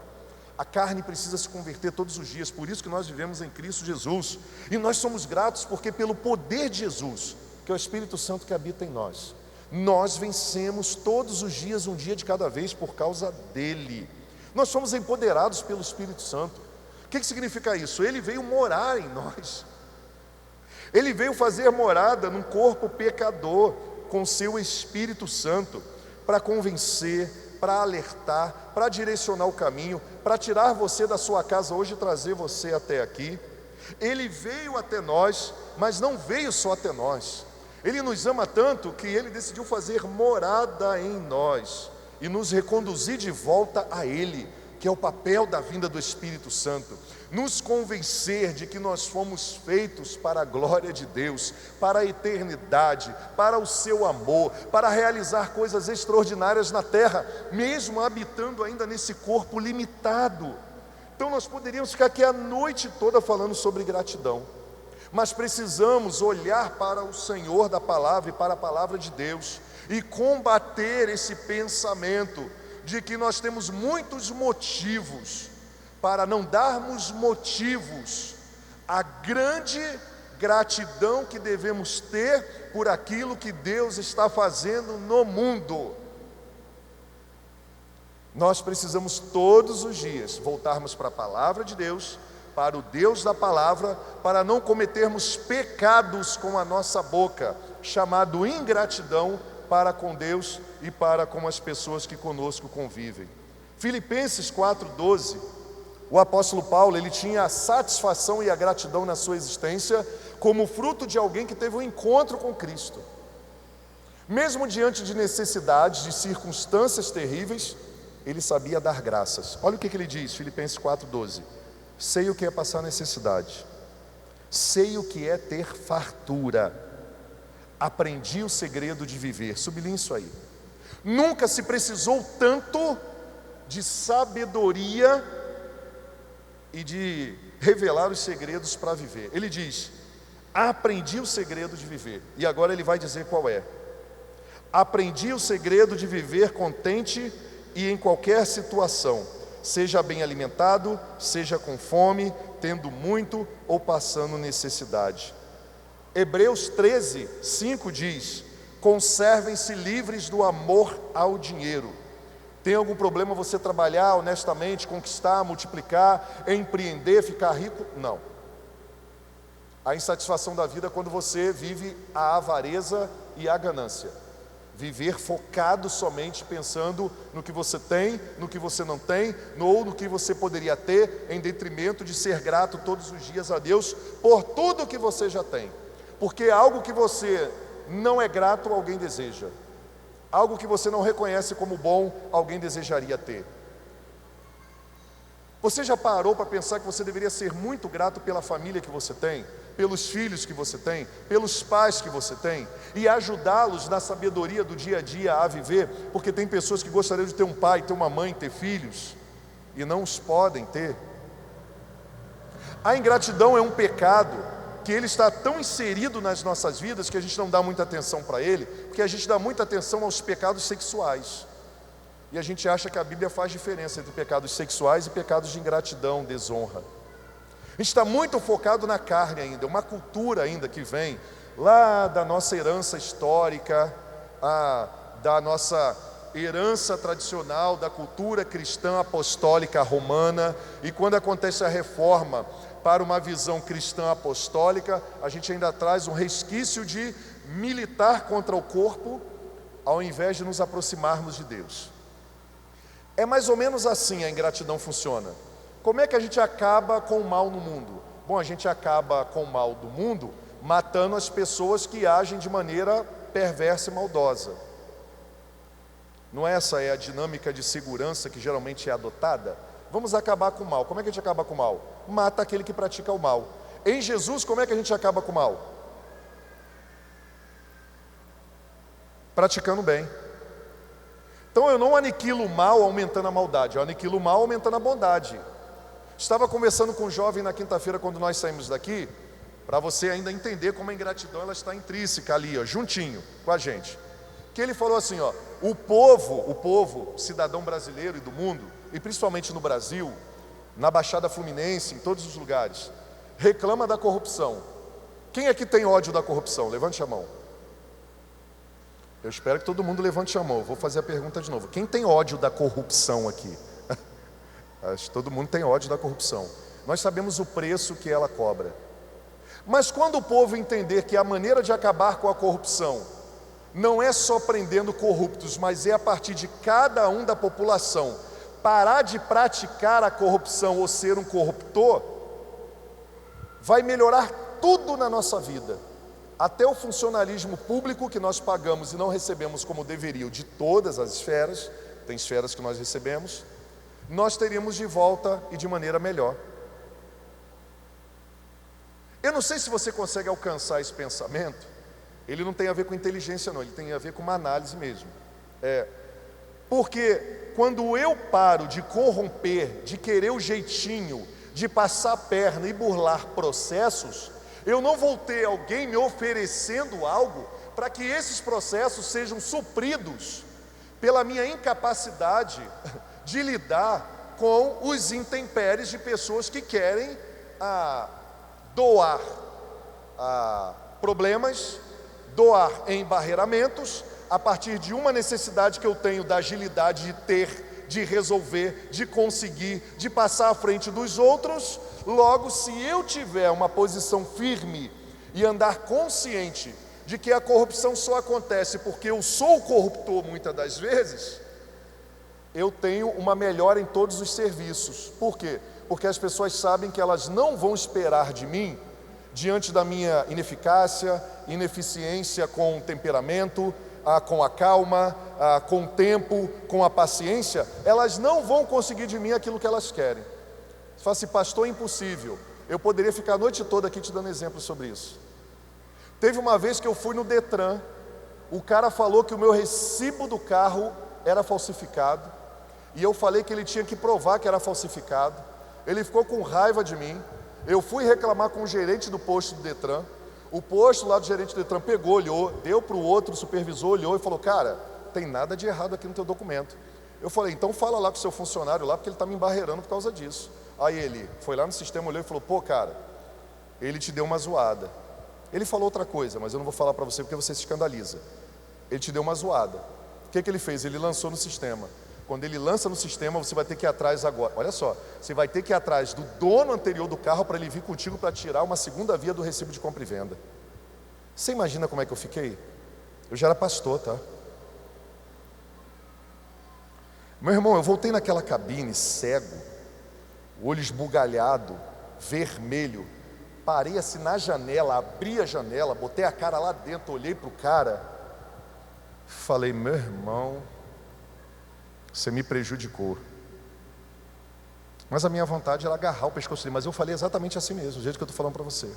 A carne precisa se converter todos os dias, por isso que nós vivemos em Cristo Jesus. E nós somos gratos porque pelo poder de Jesus, que é o Espírito Santo que habita em nós, nós vencemos todos os dias, um dia de cada vez, por causa dele. Nós somos empoderados pelo Espírito Santo. O que significa isso? Ele veio morar em nós. Ele veio fazer morada num corpo pecador, com seu Espírito Santo, para convencer, para alertar, para direcionar o caminho, para tirar você da sua casa hoje e trazer você até aqui. Ele veio até nós, mas não veio só até nós. Ele nos ama tanto que Ele decidiu fazer morada em nós e nos reconduzir de volta a Ele, que é o papel da vinda do Espírito Santo. Nos convencer de que nós fomos feitos para a glória de Deus, para a eternidade, para o seu amor, para realizar coisas extraordinárias na terra, mesmo habitando ainda nesse corpo limitado. Então nós poderíamos ficar aqui a noite toda falando sobre gratidão, mas precisamos olhar para o Senhor da palavra e para a palavra de Deus e combater esse pensamento de que nós temos muitos motivos para não darmos motivos à grande gratidão que devemos ter por aquilo que Deus está fazendo no mundo. Nós precisamos todos os dias voltarmos para a palavra de Deus, para o Deus da palavra, para não cometermos pecados com a nossa boca, chamado ingratidão para com Deus e para com as pessoas que conosco convivem. Filipenses 4:12, o apóstolo Paulo, ele tinha a satisfação e a gratidão na sua existência como fruto de alguém que teve um encontro com Cristo. Mesmo diante de necessidades, de circunstâncias terríveis, ele sabia dar graças. Olha o que ele diz, Filipenses 4:12. Sei o que é passar necessidade, sei o que é ter fartura, aprendi o segredo de viver. Sublinhe isso aí. Nunca se precisou tanto de sabedoria e de revelar os segredos para viver. Ele diz: aprendi o segredo de viver. E agora ele vai dizer qual é. Aprendi o segredo de viver contente e em qualquer situação, seja bem alimentado, seja com fome, tendo muito ou passando necessidade. Hebreus 13:5 diz: conservem-se livres do amor ao dinheiro. Tem algum problema você trabalhar honestamente, conquistar, multiplicar, empreender, ficar rico? Não. A insatisfação da vida é quando você vive a avareza e a ganância. Viver focado somente pensando no que você tem, no que você não tem, ou no que você poderia ter, em detrimento de ser grato todos os dias a Deus por tudo que você já tem. Porque algo que você não é grato, alguém deseja. Algo que você não reconhece como bom, alguém desejaria ter. Você já parou para pensar que você deveria ser muito grato pela família que você tem, pelos filhos que você tem, pelos pais que você tem, e ajudá-los na sabedoria do dia a dia a viver? Porque tem pessoas que gostariam de ter um pai, ter uma mãe, ter filhos, e não os podem ter. A ingratidão é um pecado que ele está tão inserido nas nossas vidas que a gente não dá muita atenção para ele, porque a gente dá muita atenção aos pecados sexuais. E a gente acha que a Bíblia faz diferença entre pecados sexuais e pecados de ingratidão, desonra. A gente está muito focado na carne ainda, uma cultura ainda que vem lá da nossa herança histórica, da nossa herança tradicional, da cultura cristã apostólica romana. E quando acontece a reforma para uma visão cristã apostólica, a gente ainda traz um resquício de militar contra o corpo, ao invés de nos aproximarmos de Deus. É mais ou menos assim a ingratidão funciona. Como é que a gente acaba com o mal no mundo? Bom, a gente acaba com o mal do mundo matando as pessoas que agem de maneira perversa e maldosa. Não essa é a dinâmica de segurança que geralmente é adotada? Vamos acabar com o mal. Como é que a gente acaba com o mal? Mata aquele que pratica o mal. Em Jesus, como é que a gente acaba com o mal? Praticando o bem. Então eu não aniquilo o mal aumentando a maldade, eu aniquilo o mal aumentando a bondade. Estava conversando com um jovem na quinta-feira quando nós saímos daqui, para você ainda entender como a ingratidão ela está intrínseca ali, ó, juntinho com a gente. Que ele falou assim, ó, o povo cidadão brasileiro e do mundo, e principalmente no Brasil, na Baixada Fluminense, em todos os lugares, reclama da corrupção. Quem aqui tem ódio da corrupção? Levante a mão. Eu espero que todo mundo levante a mão. Eu vou fazer a pergunta de novo. Quem tem ódio da corrupção aqui? Acho que todo mundo tem ódio da corrupção. Nós sabemos o preço que ela cobra. Mas quando o povo entender que a maneira de acabar com a corrupção não é só prendendo corruptos, mas é a partir de cada um da população parar de praticar a corrupção ou ser um corruptor, vai melhorar tudo na nossa vida. Até o funcionalismo público que nós pagamos e não recebemos como deveriam de todas as esferas, tem esferas que nós recebemos, nós teríamos de volta e de maneira melhor. Eu não sei se você consegue alcançar esse pensamento. Ele não tem a ver com inteligência não, ele tem a ver com uma análise mesmo. Porque quando eu paro de corromper, de querer o jeitinho, de passar a perna e burlar processos, eu não vou ter alguém me oferecendo algo para que esses processos sejam supridos pela minha incapacidade de lidar com os intempéries de pessoas que querem doar problemas, doar embarreiramentos, a partir de uma necessidade que eu tenho da agilidade de ter de resolver, de conseguir, de passar à frente dos outros. Logo, se eu tiver uma posição firme e andar consciente de que a corrupção só acontece porque eu sou o corruptor muitas das vezes, eu tenho uma melhora em todos os serviços. Por quê? Porque as pessoas sabem que elas não vão esperar de mim, diante da minha ineficácia, ineficiência com o temperamento, com a calma, com o tempo, com a paciência, elas não vão conseguir de mim aquilo que elas querem. Você fala assim, pastor, é impossível. Eu poderia ficar a noite toda aqui te dando exemplos sobre isso. Teve uma vez que eu fui no Detran, o cara falou que o meu recibo do carro era falsificado, e eu falei que ele tinha que provar que era falsificado. Ele ficou com raiva de mim. Eu fui reclamar com o gerente do posto do Detran. O posto lá do gerente do Detran pegou, olhou, deu para o outro, o supervisor olhou e falou, cara, tem nada de errado aqui no teu documento. Eu falei, então fala lá com o seu funcionário lá, porque ele está me embarreirando por causa disso. Aí ele foi lá no sistema, olhou e falou, pô cara, ele te deu uma zoada. Ele falou outra coisa, mas eu não vou falar para você porque você se escandaliza. Ele te deu uma zoada. O que ele fez? Ele lançou no sistema. Quando ele lança no sistema, você vai ter que ir atrás agora. Olha só, você vai ter que ir atrás do dono anterior do carro para ele vir contigo para tirar uma segunda via do recibo de compra e venda. Você imagina como é que eu fiquei? Eu já era pastor, tá? Meu irmão, eu voltei naquela cabine cego, olho esbugalhado, vermelho. Parei assim na janela, abri a janela, botei a cara lá dentro, olhei para o cara. Falei, meu irmão, você me prejudicou. Mas a minha vontade era agarrar o pescoço dele. Mas eu falei exatamente assim mesmo, do jeito que eu estou falando para você.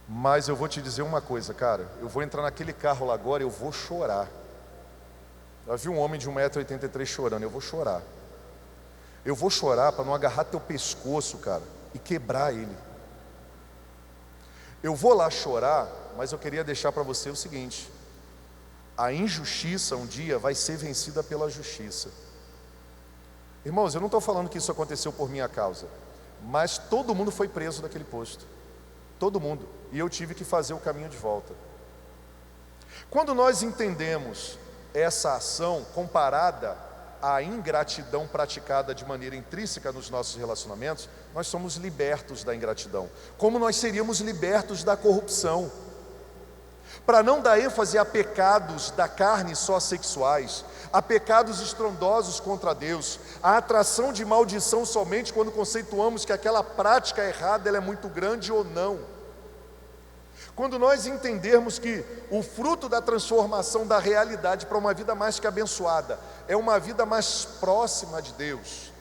Mas eu vou te dizer uma coisa, cara. Eu vou entrar naquele carro lá agora e eu vou chorar. Eu vi um homem de 1,83 m chorando, eu vou chorar. Eu vou chorar para não agarrar teu pescoço, cara, e quebrar ele. Eu vou lá chorar, mas eu queria deixar para você o seguinte: a injustiça um dia vai ser vencida pela justiça. Irmãos, eu não estou falando que isso aconteceu por minha causa, mas todo mundo foi preso daquele posto. Todo mundo. E eu tive que fazer o caminho de volta. Quando nós entendemos essa ação comparada à ingratidão praticada de maneira intrínseca nos nossos relacionamentos, nós somos libertos da ingratidão. Como nós seríamos libertos da corrupção. Para não dar ênfase a pecados da carne só sexuais, a pecados estrondosos contra Deus, a atração de maldição somente quando conceituamos que aquela prática errada ela é muito grande ou não. Quando nós entendermos que o fruto da transformação da realidade para uma vida mais que abençoada é uma vida mais próxima de Deus,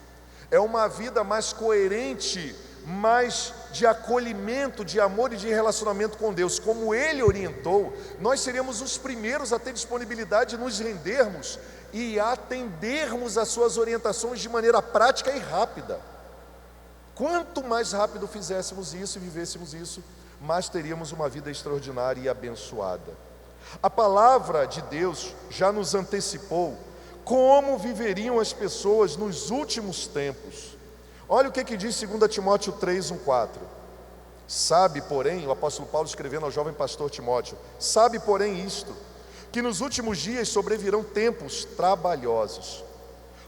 é uma vida mais coerente, mais de acolhimento, de amor e de relacionamento com Deus, como Ele orientou, nós seremos os primeiros a ter disponibilidade de nos rendermos e atendermos às suas orientações de maneira prática e rápida. Quanto mais rápido fizéssemos isso e vivêssemos isso, mais teríamos uma vida extraordinária e abençoada. A palavra de Deus já nos antecipou como viveriam as pessoas nos últimos tempos. Olha o que diz 2 Timóteo 3:1-4. Sabe, porém, o apóstolo Paulo escrevendo ao jovem pastor Timóteo, sabe, porém, isto, que nos últimos dias sobrevirão tempos trabalhosos,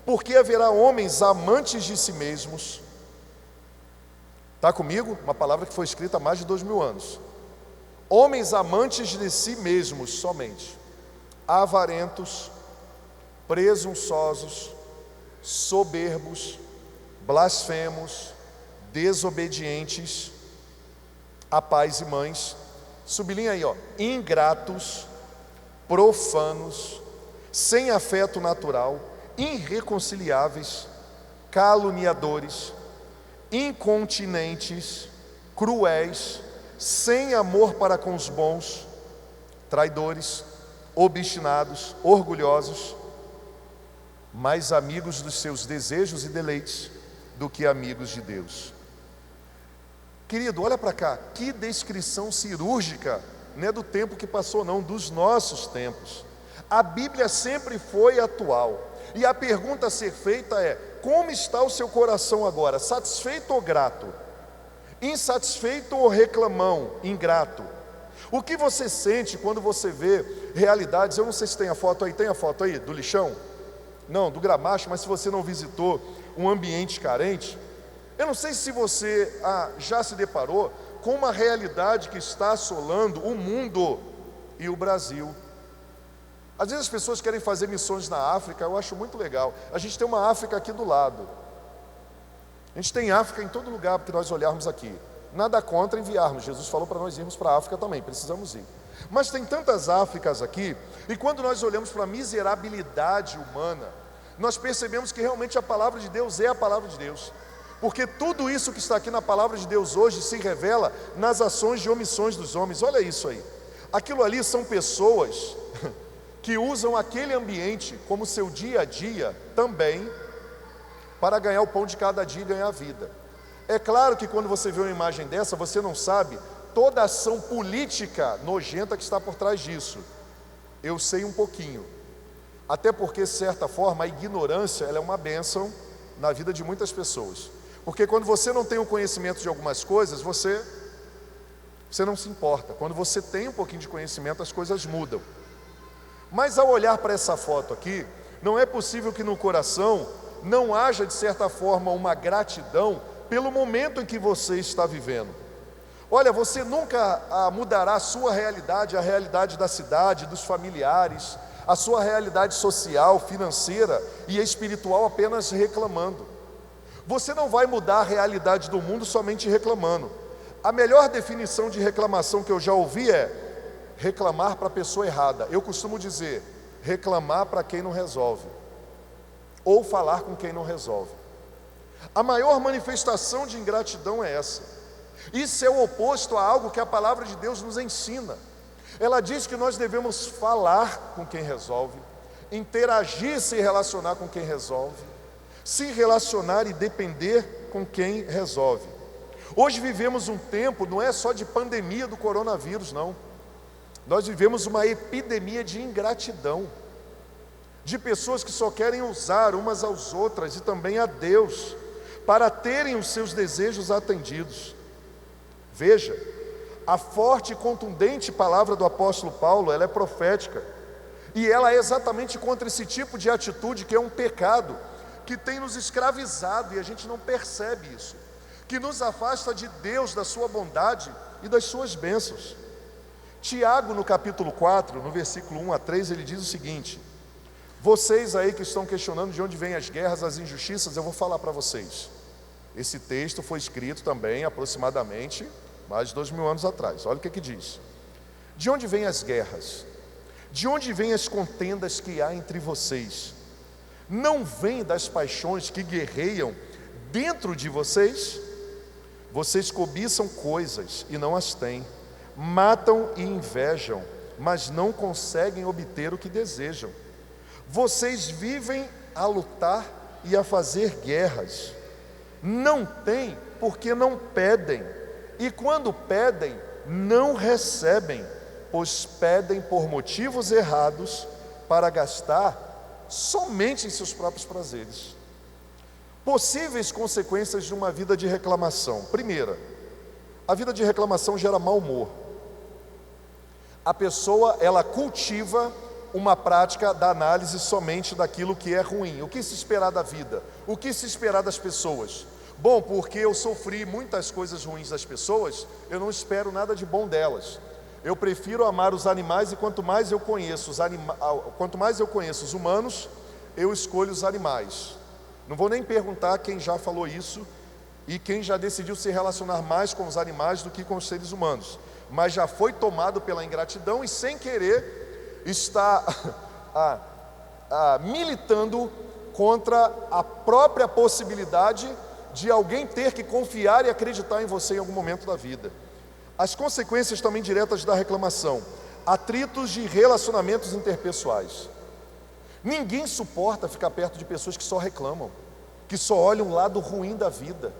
porque haverá homens amantes de si mesmos. Está comigo? Uma palavra que foi escrita há mais de 2000 anos. Homens amantes de si mesmos somente, avarentos, presunçosos, soberbos, blasfemos, desobedientes a pais e mães, sublinha aí, ingratos, profanos, sem afeto natural, irreconciliáveis, caluniadores, incontinentes, cruéis, sem amor para com os bons, traidores, obstinados, orgulhosos, mais amigos dos seus desejos e deleites do que amigos de Deus. Querido, olha para cá, que descrição cirúrgica, não é do tempo que passou não, dos nossos tempos. A Bíblia sempre foi atual, e a pergunta a ser feita é: como está o seu coração agora? Satisfeito ou grato? Insatisfeito ou reclamão, ingrato? O que você sente quando você vê realidades? Eu não sei se tem a foto aí do lixão? não, do Gramacho, mas se você não visitou um ambiente carente, eu não sei se você já se deparou com uma realidade que está assolando o mundo e o Brasil. Às vezes as pessoas querem fazer missões na África, eu acho muito legal. A gente tem uma África aqui do lado. A gente tem África em todo lugar, porque nós olharmos aqui. Nada contra enviarmos. Jesus falou para nós irmos para a África também, precisamos ir. Mas tem tantas Áfricas aqui, e quando nós olhamos para a miserabilidade humana, nós percebemos que realmente a palavra de Deus é a palavra de Deus. Porque tudo isso que está aqui na palavra de Deus hoje se revela nas ações e omissões dos homens. Olha isso aí. Aquilo ali são pessoas que usam aquele ambiente como seu dia a dia também para ganhar o pão de cada dia e ganhar a vida. É claro que quando você vê uma imagem dessa, você não sabe toda a ação política nojenta que está por trás disso. Eu sei um pouquinho. Até porque, de certa forma, a ignorância ela é uma bênção na vida de muitas pessoas. Porque quando você não tem o conhecimento de algumas coisas, você não se importa. Quando você tem um pouquinho de conhecimento, as coisas mudam. Mas ao olhar para essa foto aqui, não é possível que no coração não haja, de certa forma, uma gratidão pelo momento em que você está vivendo. Olha, você nunca mudará a sua realidade, a realidade da cidade, dos familiares, a sua realidade social, financeira e espiritual apenas reclamando. Você não vai mudar a realidade do mundo somente reclamando. A melhor definição de reclamação que eu já ouvi é reclamar para a pessoa errada. Eu costumo dizer, reclamar para quem não resolve, ou falar com quem não resolve. A maior manifestação de ingratidão é essa. Isso é o oposto a algo que a palavra de Deus nos ensina. Ela diz que nós devemos falar com quem resolve, interagir, se relacionar com quem resolve, se relacionar e depender com quem resolve. Hoje vivemos um tempo, não é só de pandemia do coronavírus, não. Nós vivemos uma epidemia de ingratidão, de pessoas que só querem usar umas às outras e também a Deus, para terem os seus desejos atendidos. Veja, a forte e contundente palavra do apóstolo Paulo, ela é profética, e ela é exatamente contra esse tipo de atitude que é um pecado, que tem nos escravizado e a gente não percebe isso, que nos afasta de Deus, da sua bondade e das suas bênçãos. Tiago, no capítulo 4, no versículo 1 a 3, ele diz o seguinte: vocês aí que estão questionando de onde vêm as guerras, as injustiças, eu vou falar para vocês. Esse texto foi escrito também aproximadamente mais de 2000 anos atrás. Olha o que diz: de onde vêm as guerras? De onde vêm as contendas que há entre vocês? Não vêm das paixões que guerreiam dentro de vocês? Vocês cobiçam coisas e não as têm, matam e invejam, mas não conseguem obter o que desejam. Vocês vivem a lutar e a fazer guerras. Não têm porque não pedem, e quando pedem, não recebem, pois pedem por motivos errados para gastar somente em seus próprios prazeres. Possíveis consequências de uma vida de reclamação. Primeira, a vida de reclamação gera mau humor. A pessoa, ela cultiva uma prática da análise somente daquilo que é ruim. O que se esperar da vida? O que se esperar das pessoas? Bom, porque eu sofri muitas coisas ruins das pessoas, eu não espero nada de bom delas. Eu prefiro amar os animais, e quanto mais eu conheço os humanos, eu escolho os animais. Não vou nem perguntar quem já falou isso e quem já decidiu se relacionar mais com os animais do que com os seres humanos, mas já foi tomado pela ingratidão e sem querer está militando contra a própria possibilidade de alguém ter que confiar e acreditar em você em algum momento da vida. As consequências também diretas da reclamação: atritos de relacionamentos interpessoais. Ninguém suporta ficar perto de pessoas que só reclamam, que só olham o lado ruim da vida,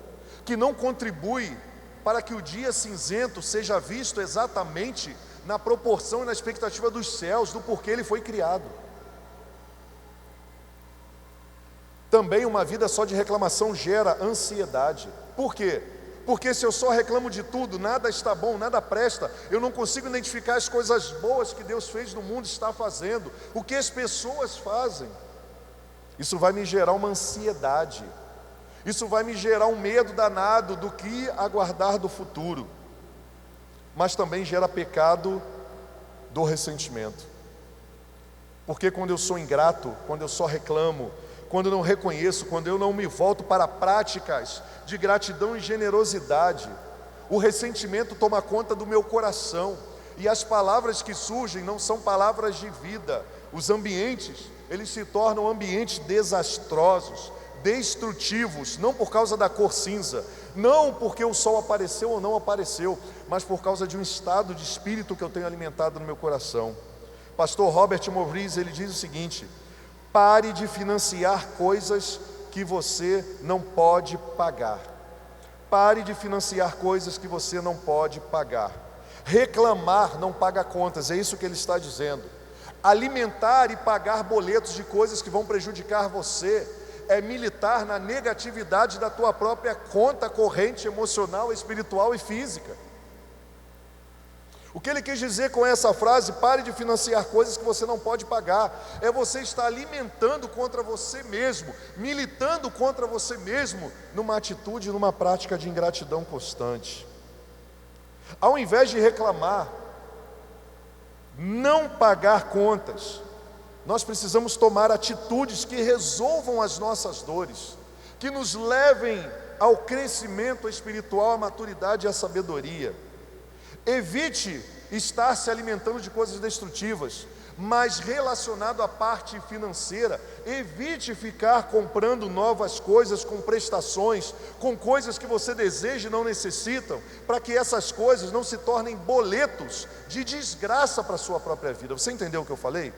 que não contribui para que o dia cinzento seja visto exatamente na proporção e na expectativa dos céus, do porquê ele foi criado. Também uma vida só de reclamação gera ansiedade. Por quê? Porque se eu só reclamo de tudo, nada está bom, nada presta, eu não consigo identificar as coisas boas que Deus fez no mundo, está fazendo, o que as pessoas fazem. Isso vai me gerar uma ansiedade. Isso vai me gerar um medo danado do que aguardar do futuro. Mas também gera pecado do ressentimento. Porque quando eu sou ingrato, quando eu só reclamo, quando eu não reconheço, quando eu não me volto para práticas de gratidão e generosidade, o ressentimento toma conta do meu coração. E as palavras que surgem não são palavras de vida. Os ambientes, eles se tornam ambientes desastrosos, destrutivos, não por causa da cor cinza, não porque o sol apareceu ou não apareceu, mas por causa de um estado de espírito que eu tenho alimentado no meu coração. Pastor Robert Morris, ele diz o seguinte: pare de financiar coisas que você não pode pagar. Pare de financiar coisas que você não pode pagar. Reclamar não paga contas, é isso que ele está dizendo. Alimentar e pagar boletos de coisas que vão prejudicar você é militar na negatividade da tua própria conta corrente emocional, espiritual e física. O que ele quis dizer com essa frase, pare de financiar coisas que você não pode pagar, é você estar alimentando contra você mesmo, militando contra você mesmo, numa atitude, numa prática de ingratidão constante. Ao invés de reclamar, não pagar contas, nós precisamos tomar atitudes que resolvam as nossas dores, que nos levem ao crescimento espiritual, à maturidade e à sabedoria. Evite estar se alimentando de coisas destrutivas, mas relacionado à parte financeira, evite ficar comprando novas coisas com prestações, com coisas que você deseja e não necessita, para que essas coisas não se tornem boletos de desgraça para a sua própria vida. Você entendeu o que eu falei?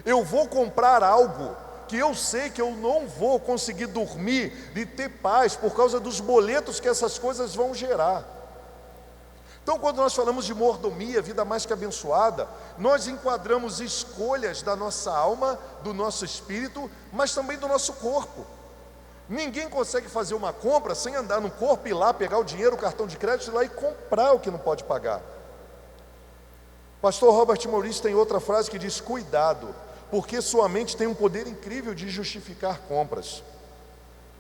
Eu vou comprar algo que eu sei que eu não vou conseguir dormir e ter paz por causa dos boletos que essas coisas vão gerar. Então, quando nós falamos de mordomia, vida mais que abençoada, nós enquadramos escolhas da nossa alma, do nosso espírito, mas também do nosso corpo. Ninguém consegue fazer uma compra sem andar no corpo, ir lá, pegar o dinheiro, o cartão de crédito, ir lá e comprar o que não pode pagar. Pastor Robert Morris tem outra frase que diz: cuidado, porque sua mente tem um poder incrível de justificar compras.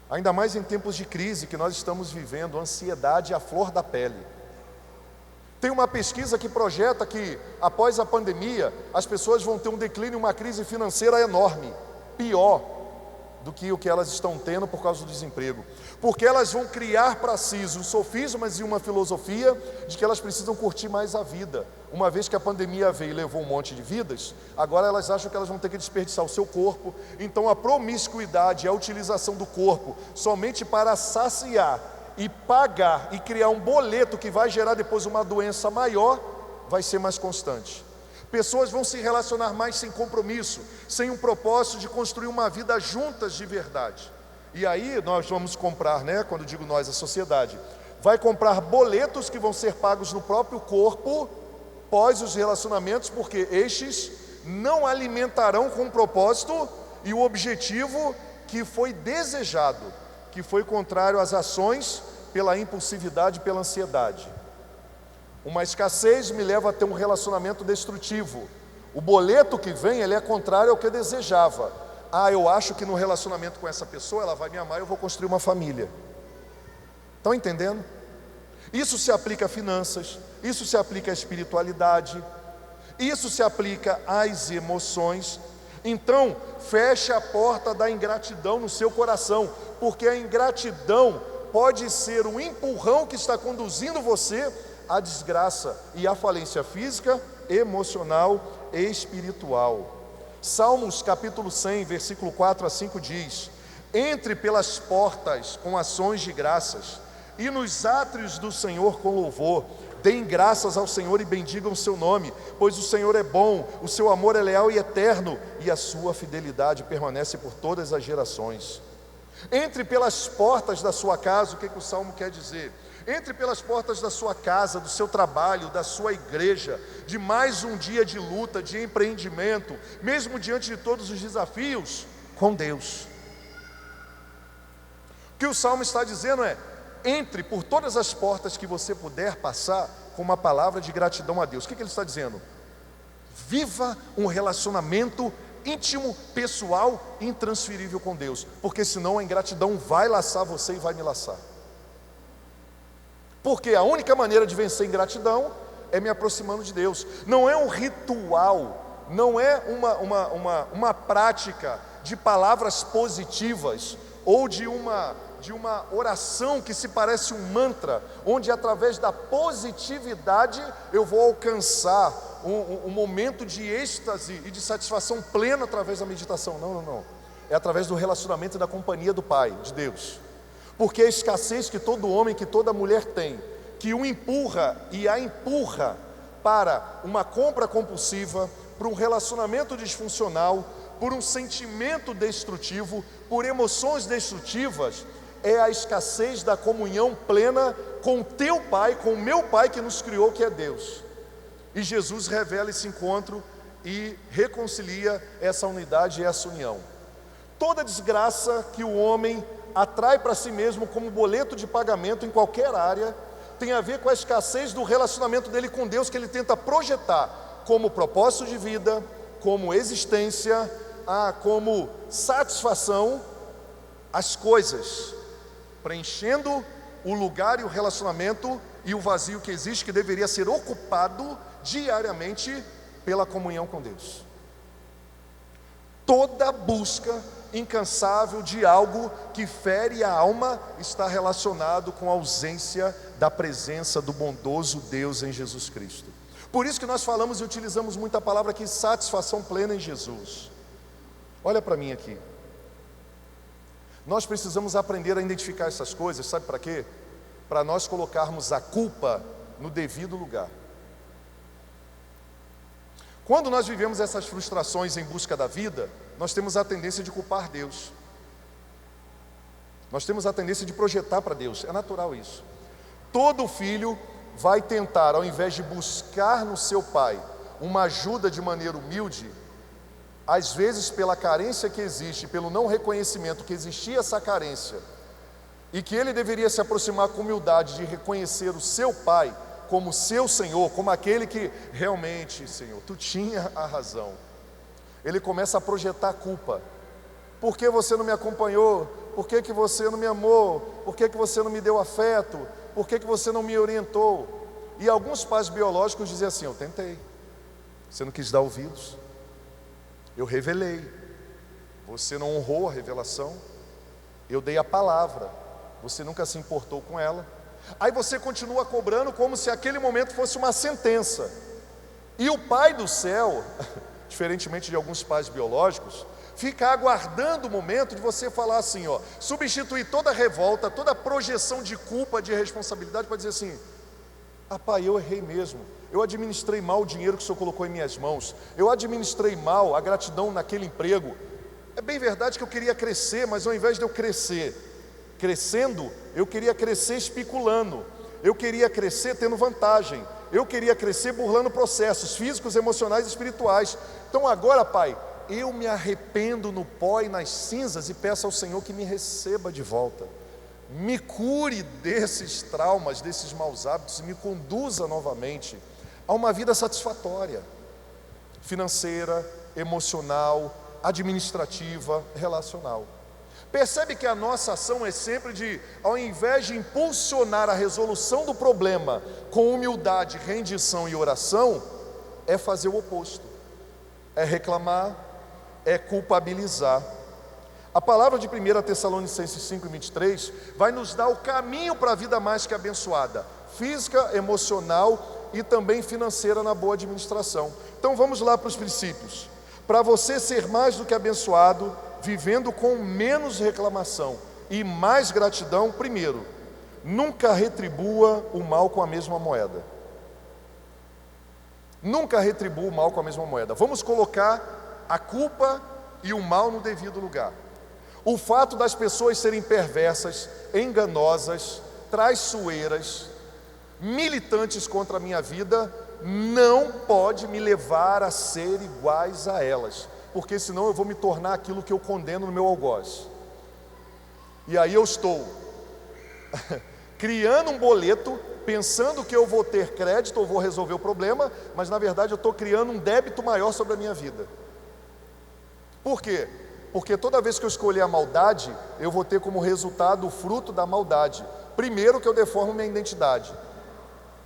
Ainda mais em tempos de crise que nós estamos vivendo, ansiedade à flor da pele. Tem uma pesquisa que projeta que após a pandemia as pessoas vão ter um declínio, uma crise financeira enorme, pior do que o que elas estão tendo por causa do desemprego, porque elas vão criar para si uns sofismas e uma filosofia de que elas precisam curtir mais a vida. Uma vez que a pandemia veio e levou um monte de vidas, agora elas acham que elas vão ter que desperdiçar o seu corpo. Então a promiscuidade, a utilização do corpo somente para saciar e pagar e criar um boleto que vai gerar depois uma doença maior, vai ser mais constante. Pessoas vão se relacionar mais sem compromisso, sem um propósito de construir uma vida juntas de verdade. E aí nós vamos comprar, quando digo nós, a sociedade, vai comprar boletos que vão ser pagos no próprio corpo, pós os relacionamentos, porque estes não alimentarão com o propósito e o objetivo que foi desejado, que foi contrário às ações, pela impulsividade e pela ansiedade. Uma escassez me leva a ter um relacionamento destrutivo. O boleto que vem, ele é contrário ao que eu desejava. Eu acho que no relacionamento com essa pessoa, ela vai me amar e eu vou construir uma família. Estão entendendo? Isso se aplica a finanças, isso se aplica à espiritualidade, isso se aplica às emoções. Então, feche a porta da ingratidão no seu coração, porque a ingratidão pode ser um empurrão que está conduzindo você à desgraça e à falência física, emocional e espiritual. Salmos capítulo 100, versículo 4 a 5 diz: entre pelas portas com ações de graças, e nos átrios do Senhor com louvor. Deem graças ao Senhor e bendigam o seu nome, pois o Senhor é bom, o seu amor é leal e eterno, e a sua fidelidade permanece por todas as gerações. Entre pelas portas da sua casa. O que o Salmo quer dizer? Entre pelas portas da sua casa, do seu trabalho, da sua igreja, de mais um dia de luta, de empreendimento, mesmo diante de todos os desafios, com Deus. O que o Salmo está dizendo é: entre por todas as portas que você puder passar com uma palavra de gratidão a Deus. O que ele está dizendo? Viva um relacionamento íntimo, pessoal, intransferível com Deus, porque senão a ingratidão vai laçar você e vai me laçar. Porque a única maneira de vencer a ingratidão é me aproximando de Deus. Não é um ritual, não é uma prática de palavras positivas ou de uma oração que se parece um mantra, onde através da positividade eu vou alcançar um momento de êxtase e de satisfação plena através da meditação. Não. É através do relacionamento e da companhia do Pai, de Deus. Porque a escassez que todo homem, que toda mulher tem, que o empurra e a empurra para uma compra compulsiva, para um relacionamento disfuncional, por um sentimento destrutivo, por emoções destrutivas, é a escassez da comunhão plena com o teu Pai, com o meu Pai que nos criou, que é Deus. E Jesus revela esse encontro e reconcilia essa unidade e essa união. Toda desgraça que o homem atrai para si mesmo como boleto de pagamento em qualquer área, tem a ver com a escassez do relacionamento dele com Deus, que ele tenta projetar como propósito de vida, como existência, como satisfação, as coisas, preenchendo o lugar e o relacionamento e o vazio que existe, que deveria ser ocupado diariamente pela comunhão com Deus. Toda busca incansável de algo que fere a alma está relacionado com a ausência da presença do bondoso Deus em Jesus Cristo. Por isso que nós falamos e utilizamos muito a palavra aqui, satisfação plena em Jesus. Olha para mim aqui. Nós precisamos aprender a identificar essas coisas, sabe para quê? Para nós colocarmos a culpa no devido lugar. Quando nós vivemos essas frustrações em busca da vida, nós temos a tendência de culpar Deus. Nós temos a tendência de projetar para Deus, é natural isso. Todo filho vai tentar, ao invés de buscar no seu pai uma ajuda de maneira humilde, às vezes pela carência que existe, pelo não reconhecimento que existia essa carência, e que ele deveria se aproximar com humildade de reconhecer o seu pai como seu Senhor, como aquele que realmente, Senhor, tu tinha a razão. Ele começa a projetar a culpa. Por que você não me acompanhou? Por que você não me amou? Por que você não me deu afeto? Por que você não me orientou? E alguns pais biológicos dizem assim: eu tentei, você não quis dar ouvidos, eu revelei, você não honrou a revelação, eu dei a palavra, você nunca se importou com ela. Aí você continua cobrando como se aquele momento fosse uma sentença. E o Pai do céu, diferentemente de alguns pais biológicos, fica aguardando o momento de você falar assim, substituir toda a revolta, toda a projeção de culpa, de responsabilidade, para dizer assim: pai, eu errei mesmo, eu administrei mal o dinheiro que o Senhor colocou em minhas mãos, eu administrei mal a gratidão naquele emprego. É bem verdade que eu queria crescer, mas ao invés de eu crescer crescendo, eu queria crescer especulando, eu queria crescer tendo vantagem, eu queria crescer burlando processos físicos, emocionais e espirituais. Então agora, Pai, eu me arrependo no pó e nas cinzas e peço ao Senhor que me receba de volta, me cure desses traumas, desses maus hábitos e me conduza novamente a uma vida satisfatória, financeira, emocional, administrativa, relacional. Percebe que a nossa ação é sempre de, ao invés de impulsionar a resolução do problema com humildade, rendição e oração, é fazer o oposto, é reclamar, é culpabilizar. A palavra de 1 Tessalonicenses 5:23 vai nos dar o caminho para a vida mais que abençoada, física, emocional e também financeira na boa administração. Então vamos lá para os princípios. Para você ser mais do que abençoado, vivendo com menos reclamação e mais gratidão, primeiro, nunca retribua o mal com a mesma moeda. Nunca retribua o mal com a mesma moeda. Vamos colocar a culpa e o mal no devido lugar. O fato das pessoas serem perversas, enganosas, traiçoeiras, militantes contra a minha vida, não pode me levar a ser iguais a elas, porque senão eu vou me tornar aquilo que eu condeno no meu algoz. E aí eu estou criando um boleto, pensando que eu vou ter crédito ou vou resolver o problema, mas na verdade eu estou criando um débito maior sobre a minha vida. Por quê? Porque toda vez que eu escolher a maldade, eu vou ter como resultado o fruto da maldade. Primeiro, que eu deformo minha identidade.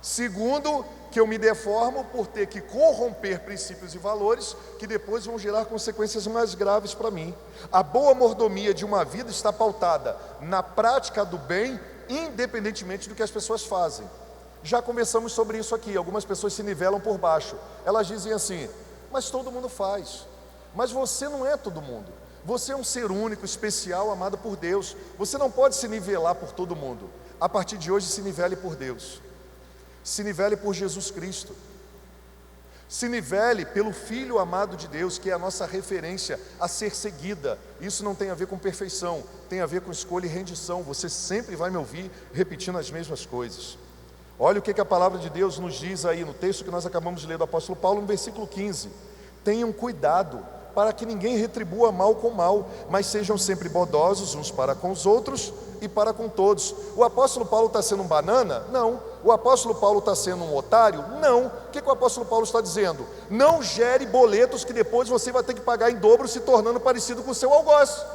Segundo, que eu me deformo por ter que corromper princípios e valores que depois vão gerar consequências mais graves para mim. A boa mordomia de uma vida está pautada na prática do bem, independentemente do que as pessoas fazem. Já conversamos sobre isso aqui. Algumas pessoas se nivelam por baixo. Elas dizem assim: mas todo mundo faz. Mas você não é todo mundo. Você é um ser único, especial, amado por Deus. Você não pode se nivelar por todo mundo. A partir de hoje, se nivele por Deus. Se nivele por Jesus Cristo. Se nivele pelo Filho amado de Deus, que é a nossa referência a ser seguida. Isso não tem a ver com perfeição, tem a ver com escolha e rendição. Você sempre vai me ouvir repetindo as mesmas coisas. Olha o que a palavra de Deus nos diz aí no texto que nós acabamos de ler do apóstolo Paulo, no versículo 15. Tenham cuidado para que ninguém retribua mal com mal, mas sejam sempre bondosos uns para com os outros e para com todos. O apóstolo Paulo está sendo um banana? Não. O apóstolo Paulo está sendo um otário? Não. O que o apóstolo Paulo está dizendo? Não gere boletos que depois você vai ter que pagar em dobro, se tornando parecido com o seu algoz.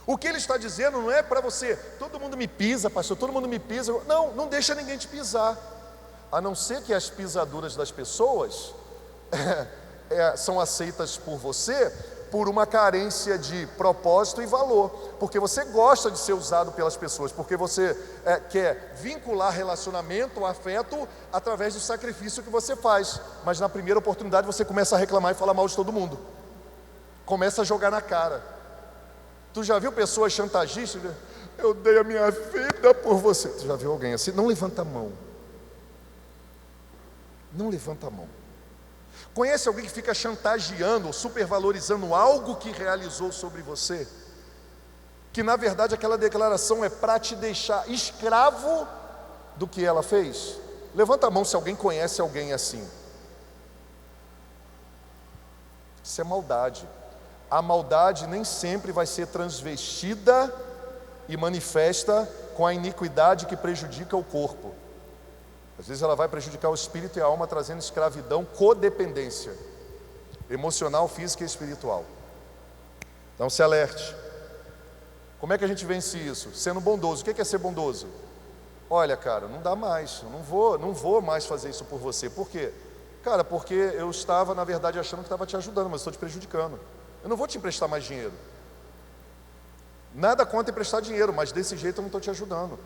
O que ele está dizendo não é para você: todo mundo me pisa, pastor, todo mundo me pisa. Não, não deixa ninguém te pisar. A não ser que as pisaduras das pessoas são aceitas por você por uma carência de propósito e valor, porque você gosta de ser usado pelas pessoas, porque você quer vincular relacionamento, afeto, através do sacrifício que você faz. Mas na primeira oportunidade você começa a reclamar e falar mal de todo mundo, começa a jogar na cara. Tu já viu pessoas chantagistas? Eu dei a minha vida por você. Tu já viu alguém assim? Não levanta a mão. Não levanta a mão. Conhece alguém que fica chantageando ou supervalorizando algo que realizou sobre você? Que na verdade aquela declaração é para te deixar escravo do que ela fez? Levanta a mão se alguém conhece alguém assim. Isso é maldade. A maldade nem sempre vai ser transvestida e manifesta com a iniquidade que prejudica o corpo. Às vezes ela vai prejudicar o espírito e a alma, trazendo escravidão, codependência emocional, física e espiritual. Então se alerte. Como é que a gente vence isso? Sendo bondoso. O que é ser bondoso? Olha, cara, não dá mais, eu não vou mais fazer isso por você. Por quê? Cara, porque eu estava na verdade achando que estava te ajudando, mas estou te prejudicando. Eu não vou te emprestar mais dinheiro. Nada contra emprestar dinheiro, mas desse jeito eu não estou te ajudando.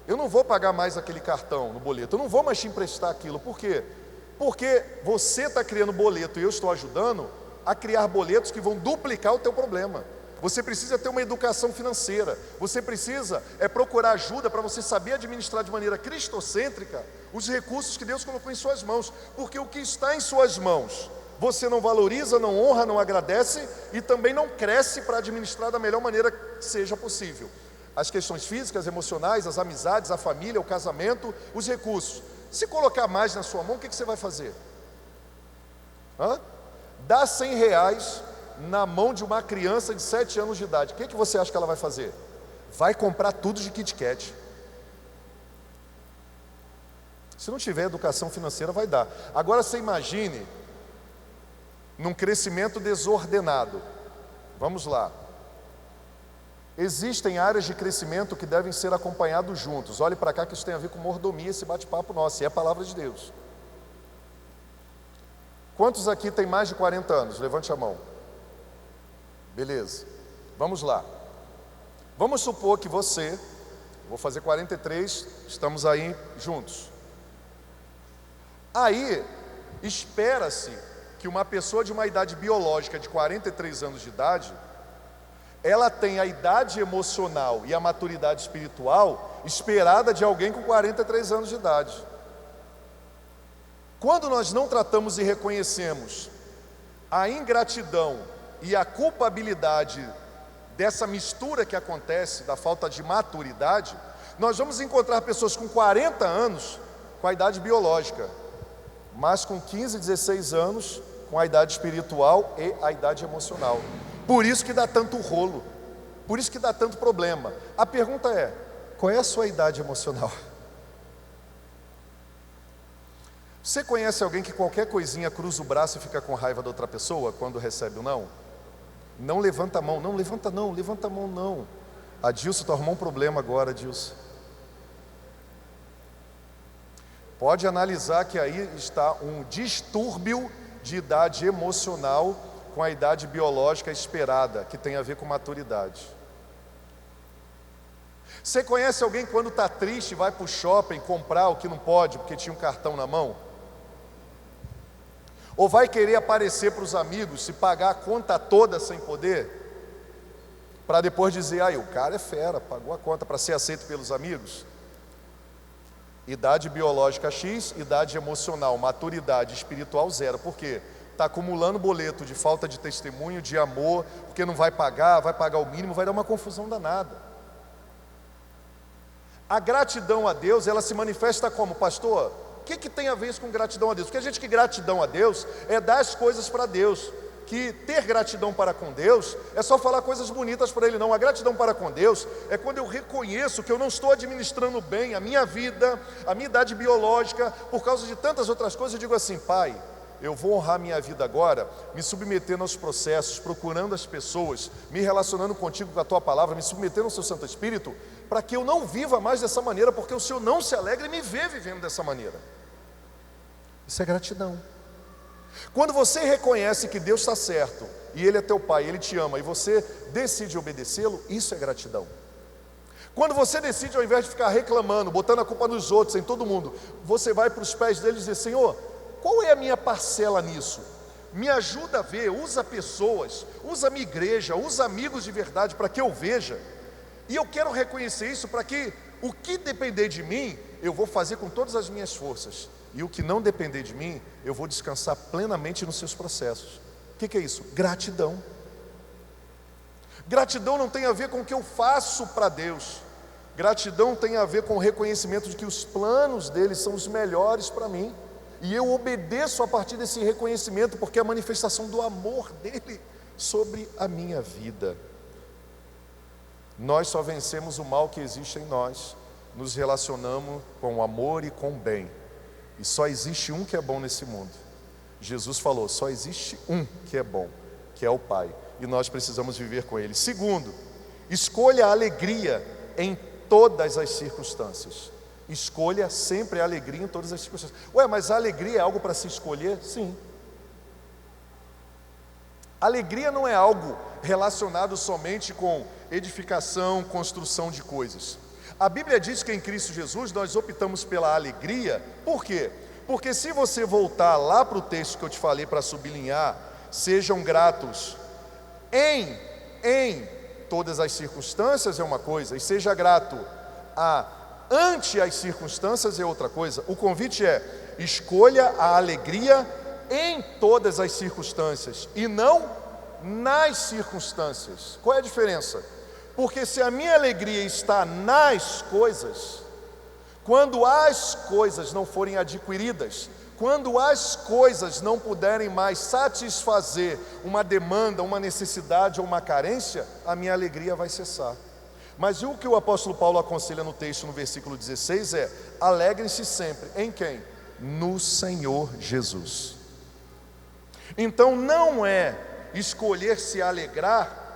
Eu não vou pagar mais aquele cartão no boleto, eu não vou mais te emprestar aquilo. Por quê? Porque você está criando boleto e eu estou ajudando a criar boletos que vão duplicar o teu problema. Você precisa ter uma educação financeira, você precisa procurar ajuda para você saber administrar de maneira cristocêntrica os recursos que Deus colocou em suas mãos. Porque o que está em suas mãos, você não valoriza, não honra, não agradece e também não cresce para administrar da melhor maneira que seja possível. As questões físicas, emocionais, as amizades, a família, o casamento, os recursos. Se colocar mais na sua mão, o que você vai fazer? Dá R$100 na mão de uma criança de 7 anos de idade. O que você acha que ela vai fazer? Vai comprar tudo de Kit Kat. Se não tiver educação financeira, vai dar. Agora você imagine num crescimento desordenado. Vamos lá. Existem áreas de crescimento que devem ser acompanhados juntos. Olhe para cá que isso tem a ver com mordomia, esse bate-papo nosso, e é a palavra de Deus. Quantos aqui têm mais de 40 anos? Levante a mão. Beleza, vamos lá. Vamos supor que você, vou fazer 43, estamos aí juntos. Aí, espera-se que uma pessoa de uma idade biológica de 43 anos de idade, ela tem a idade emocional e a maturidade espiritual esperada de alguém com 43 anos de idade. Quando nós não tratamos e reconhecemos a ingratidão e a culpabilidade dessa mistura que acontece, da falta de maturidade, nós vamos encontrar pessoas com 40 anos com a idade biológica, mas com 15, 16 anos com a idade espiritual e a idade emocional. Por isso que dá tanto rolo, por isso que dá tanto problema. A pergunta é: qual é a sua idade emocional? Você conhece alguém que qualquer coisinha cruza o braço e fica com raiva da outra pessoa quando recebe o não? Não levanta a mão, não levanta não, levanta a mão não. Adilson, tu arrumou um problema agora, Adilson. Pode analisar que aí está um distúrbio de idade emocional com a idade biológica esperada, que tem a ver com maturidade. Você conhece alguém que quando está triste vai para o shopping comprar o que não pode porque tinha um cartão na mão? Ou vai querer aparecer para os amigos e pagar a conta toda sem poder? Para depois dizer, o cara é fera, pagou a conta, para ser aceito pelos amigos? Idade biológica X, idade emocional, maturidade espiritual 0. Por quê? Está acumulando boleto de falta de testemunho, de amor, porque não vai pagar o mínimo, vai dar uma confusão danada. A gratidão a Deus, ela se manifesta como, pastor? O que tem a ver isso com gratidão a Deus? Porque a gente que gratidão a Deus é dar as coisas para Deus. Que ter gratidão para com Deus é só falar coisas bonitas para Ele, não. A gratidão para com Deus é quando eu reconheço que eu não estou administrando bem a minha vida, a minha idade biológica, por causa de tantas outras coisas. Eu digo assim, Pai, eu vou honrar minha vida agora, me submetendo aos processos, procurando as pessoas, me relacionando contigo com a Tua palavra, me submetendo ao Seu Santo Espírito, para que eu não viva mais dessa maneira, porque o Senhor não se alegra em me ver vivendo dessa maneira. Isso é gratidão. Quando você reconhece que Deus está certo, e Ele é teu Pai, Ele te ama, e você decide obedecê-lo, isso é gratidão. Quando você decide, ao invés de ficar reclamando, botando a culpa nos outros, em todo mundo, você vai para os pés dele e diz, Senhor, qual é a minha parcela nisso? Me ajuda a ver, usa pessoas, usa a minha igreja, usa amigos de verdade para que eu veja. E eu quero reconhecer isso para que o que depender de mim, eu vou fazer com todas as minhas forças. E o que não depender de mim, eu vou descansar plenamente nos seus processos. O que é isso? Gratidão. Gratidão não tem a ver com o que eu faço para Deus. Gratidão tem a ver com o reconhecimento de que os planos dele são os melhores para mim. E eu obedeço a partir desse reconhecimento, porque é a manifestação do amor dele sobre a minha vida. Nós só vencemos o mal que existe em nós, nos relacionamos com o amor e com o bem. E só existe um que é bom nesse mundo. Jesus falou, só existe um que é bom, que é o Pai. E nós precisamos viver com Ele. Segundo, escolha a alegria em todas as circunstâncias. Escolha sempre a alegria em todas as circunstâncias. Mas a alegria é algo para se escolher? Sim. Alegria não é algo relacionado somente com edificação, construção de coisas. A Bíblia diz que em Cristo Jesus nós optamos pela alegria. Por quê? Porque se você voltar lá para o texto que eu te falei para sublinhar, sejam gratos em todas as circunstâncias é uma coisa, e seja grato ante as circunstâncias é outra coisa. O convite é, escolha a alegria em todas as circunstâncias e não nas circunstâncias. Qual é a diferença? Porque se a minha alegria está nas coisas, quando as coisas não forem adquiridas, quando as coisas não puderem mais satisfazer uma demanda, uma necessidade ou uma carência, a minha alegria vai cessar. Mas o que o apóstolo Paulo aconselha no texto, no versículo 16 é, alegrem-se sempre, em quem? No Senhor Jesus. Então não é escolher se alegrar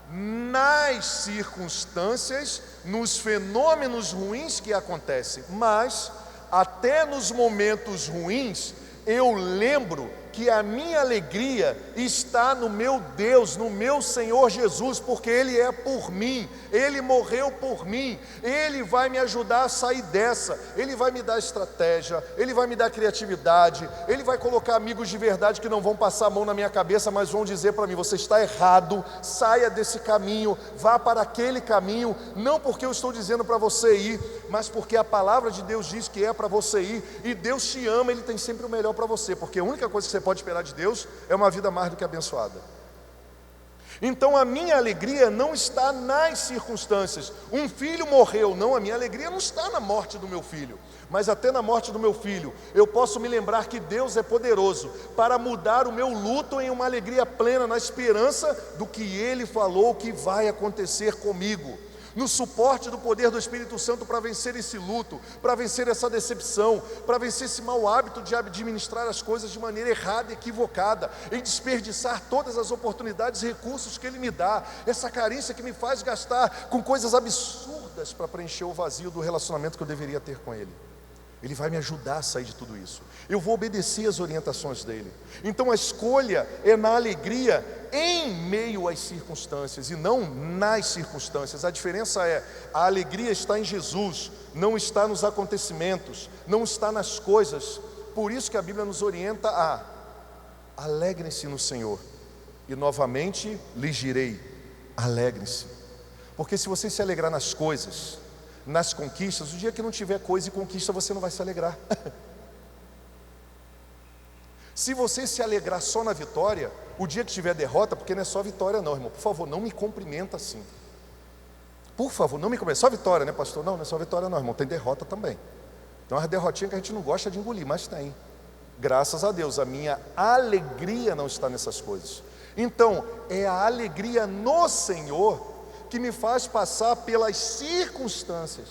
nas circunstâncias, nos fenômenos ruins que acontecem, mas até nos momentos ruins, eu lembro que a minha alegria está no meu Deus, no meu Senhor Jesus, porque Ele é por mim, Ele morreu por mim, Ele vai me ajudar a sair dessa, Ele vai me dar estratégia, Ele vai me dar criatividade, Ele vai colocar amigos de verdade que não vão passar a mão na minha cabeça, mas vão dizer para mim, você está errado, saia desse caminho, vá para aquele caminho, não porque eu estou dizendo para você ir, mas porque a palavra de Deus diz que é para você ir, e Deus te ama, Ele tem sempre o melhor para você, porque a única coisa que você pode esperar de Deus é uma vida mais do que abençoada. Então a minha alegria não está nas circunstâncias. Um filho morreu, não, a minha alegria não está na morte do meu filho, mas até na morte do meu filho eu posso me lembrar que Deus é poderoso para mudar o meu luto em uma alegria plena, na esperança do que Ele falou que vai acontecer comigo. no suporte do poder do Espírito Santo para vencer esse luto, para vencer essa decepção, para vencer esse mau hábito de administrar as coisas de maneira errada, equivocada, em desperdiçar todas as oportunidades e recursos que Ele me dá, essa carência que me faz gastar com coisas absurdas para preencher o vazio do relacionamento que eu deveria ter com Ele. Ele vai me ajudar a sair de tudo isso. Eu vou obedecer às orientações dele. Então a escolha é na alegria em meio às circunstâncias e não nas circunstâncias. A diferença é, a alegria está em Jesus, não está nos acontecimentos, não está nas coisas. Por isso que a Bíblia nos orienta a alegrem-se no Senhor. E novamente lhes direi, alegrem-se. Porque se você se alegrar nas coisas, nas conquistas, o dia que não tiver coisa e conquista, você não vai se alegrar. Se você se alegrar só na vitória, o dia que tiver derrota, porque não é só vitória não, irmão, por favor, não me cumprimenta assim. Por favor, não me cumprimenta, só vitória, né, pastor? Não, não é só vitória não, irmão, tem derrota também. Tem umas derrotinhas que a gente não gosta de engolir, mas tem. Graças a Deus, a minha alegria não está nessas coisas. Então, é a alegria no Senhor que me faz passar pelas circunstâncias,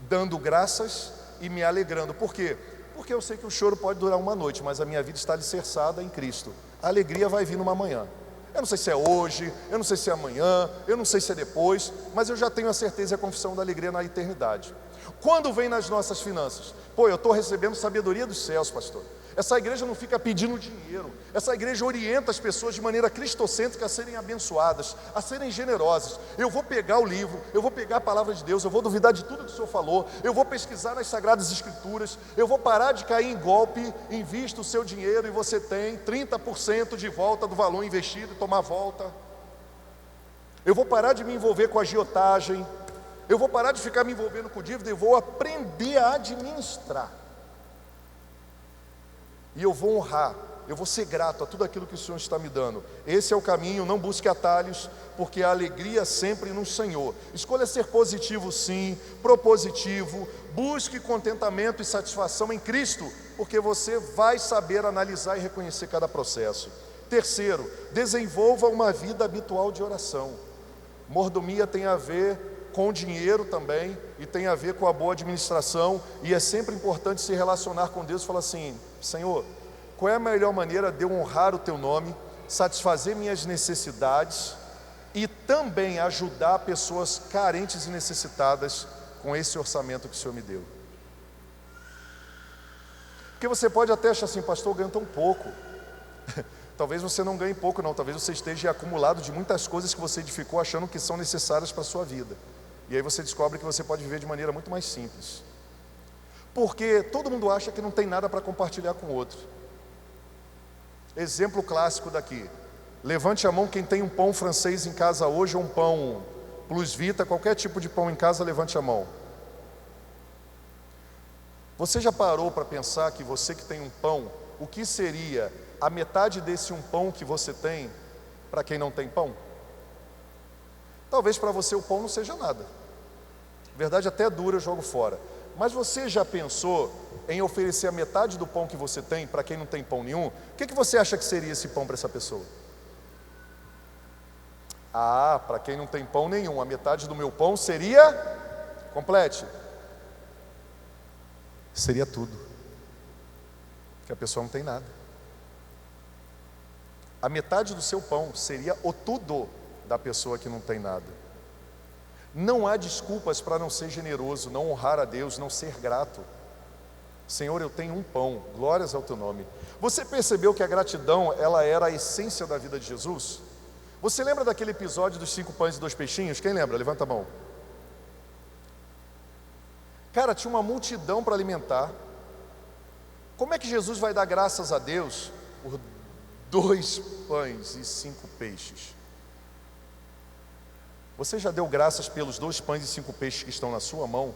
dando graças e me alegrando. Por quê? Porque eu sei que o choro pode durar uma noite, mas a minha vida está alicerçada em Cristo. A alegria vai vir numa manhã. Eu não sei se é hoje, eu não sei se é amanhã, eu não sei se é depois, mas eu já tenho a certeza e a confissão da alegria na eternidade. Quando vem nas nossas finanças? Pô, eu estou recebendo sabedoria dos céus, pastor. Essa igreja não fica pedindo dinheiro. Essa igreja orienta as pessoas de maneira cristocêntrica a serem abençoadas, a serem generosas. Eu vou pegar o livro, eu vou pegar a palavra de Deus, eu vou duvidar de tudo que o Senhor falou, eu vou pesquisar nas Sagradas Escrituras, eu vou parar de cair em golpe, invista o seu dinheiro e você tem 30% de volta do valor investido e tomar volta. Eu vou parar de me envolver com agiotagem, eu vou parar de ficar me envolvendo com dívida e vou aprender a administrar. E eu vou honrar, eu vou ser grato a tudo aquilo que o Senhor está me dando. Esse é o caminho, não busque atalhos, porque a alegria sempre no Senhor. Escolha ser positivo sim, propositivo, busque contentamento e satisfação em Cristo, porque você vai saber analisar e reconhecer cada processo. Terceiro, desenvolva uma vida habitual de oração. Mordomia tem a ver com dinheiro também, e tem a ver com a boa administração, e é sempre importante se relacionar com Deus e falar assim: Senhor, qual é a melhor maneira de eu honrar o Teu nome, satisfazer minhas necessidades e também ajudar pessoas carentes e necessitadas com esse orçamento que o Senhor me deu? Porque você pode até achar assim: pastor, eu ganho tão pouco. Talvez você não ganhe pouco não, talvez você esteja acumulado de muitas coisas que você edificou achando que são necessárias para a sua vida. E aí você descobre que você pode viver de maneira muito mais simples. Porque todo mundo acha que não tem nada para compartilhar com o outro. Exemplo clássico daqui. Levante a mão quem tem um pão francês em casa hoje, ou um pão plus vita, qualquer tipo de pão em casa, levante a mão. Você já parou para pensar que você que tem um pão, o que seria a metade desse um pão que você tem para quem não tem pão? Talvez para você o pão não seja nada. Verdade até dura, eu jogo fora. Mas você já pensou em oferecer a metade do pão que você tem para quem não tem pão nenhum? O que você acha que seria esse pão para essa pessoa? Ah, para quem não tem pão nenhum, a metade do meu pão seria, complete, seria tudo, porque a pessoa não tem nada. A metade do seu pão seria o tudo da pessoa que não tem nada. Não há desculpas para não ser generoso, não honrar a Deus, não ser grato. Senhor, eu tenho um pão, glórias ao Teu nome. Você percebeu que a gratidão, ela era a essência da vida de Jesus? Você lembra daquele episódio dos 5 pães e 2 peixinhos? Quem lembra? Levanta a mão. Cara, tinha uma multidão para alimentar. Como é que Jesus vai dar graças a Deus por 2 pães e 5 peixes? Você já deu graças pelos 2 pães e 5 peixes que estão na sua mão?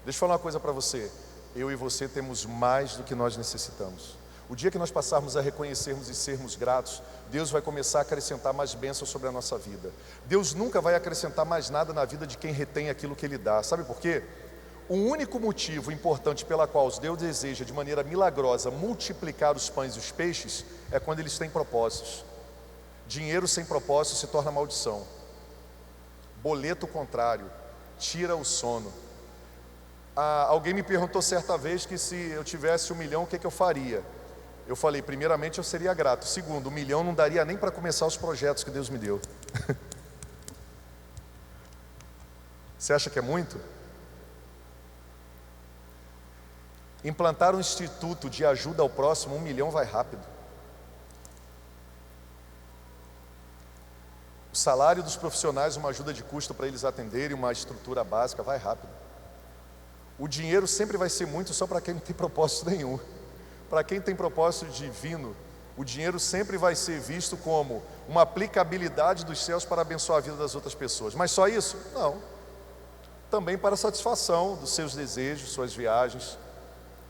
Deixa eu falar uma coisa para você. Eu e você temos mais do que nós necessitamos. O dia que nós passarmos a reconhecermos e sermos gratos, Deus vai começar a acrescentar mais bênçãos sobre a nossa vida. Deus nunca vai acrescentar mais nada na vida de quem retém aquilo que Ele dá. Sabe por quê? O único motivo importante pela qual Deus deseja de maneira milagrosa multiplicar os pães e os peixes é quando eles têm propósitos. Dinheiro sem propósito se torna maldição. Boleto contrário, tira o sono. Alguém me perguntou certa vez que se eu tivesse 1 milhão, o que eu faria? Eu falei, primeiramente eu seria grato. Segundo, 1 milhão não daria nem para começar os projetos que Deus me deu. Você acha que é muito? Implantar um instituto de ajuda ao próximo, 1 milhão vai rápido. O salário dos profissionais, uma ajuda de custo para eles atenderem, uma estrutura básica, vai rápido. O dinheiro sempre vai ser muito só para quem não tem propósito nenhum. Para quem tem propósito divino, o dinheiro sempre vai ser visto como uma aplicabilidade dos céus para abençoar a vida das outras pessoas. Mas só isso? Não. Também para a satisfação dos seus desejos, suas viagens,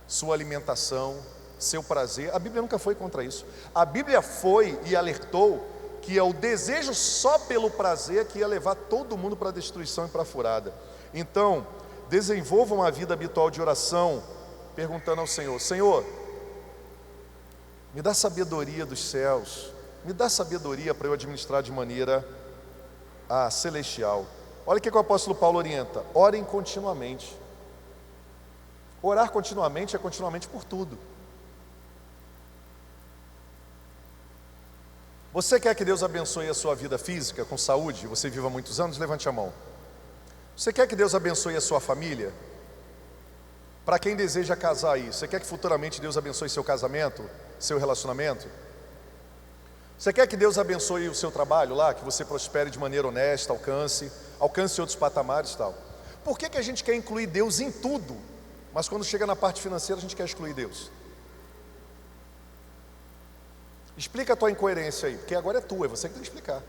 sua alimentação, seu prazer. A Bíblia nunca foi contra isso. A Bíblia foi e alertou que é o desejo só pelo prazer que ia levar todo mundo para a destruição e para a furada. Então, desenvolva uma vida habitual de oração, perguntando ao Senhor, Senhor, me dá sabedoria dos céus, me dá sabedoria para eu administrar de maneira celestial. Olha o que o apóstolo Paulo orienta, orem continuamente. Orar continuamente é continuamente por tudo. Você quer que Deus abençoe a sua vida física com saúde? Você viva muitos anos? Levante a mão. Você quer que Deus abençoe a sua família? Para quem deseja casar aí, você quer que futuramente Deus abençoe seu casamento, seu relacionamento? Você quer que Deus abençoe o seu trabalho lá, que você prospere de maneira honesta, alcance outros patamares e tal? Por que a gente quer incluir Deus em tudo, mas quando chega na parte financeira a gente quer excluir Deus? Explica a tua incoerência aí, porque agora é tua, é você que tem que explicar.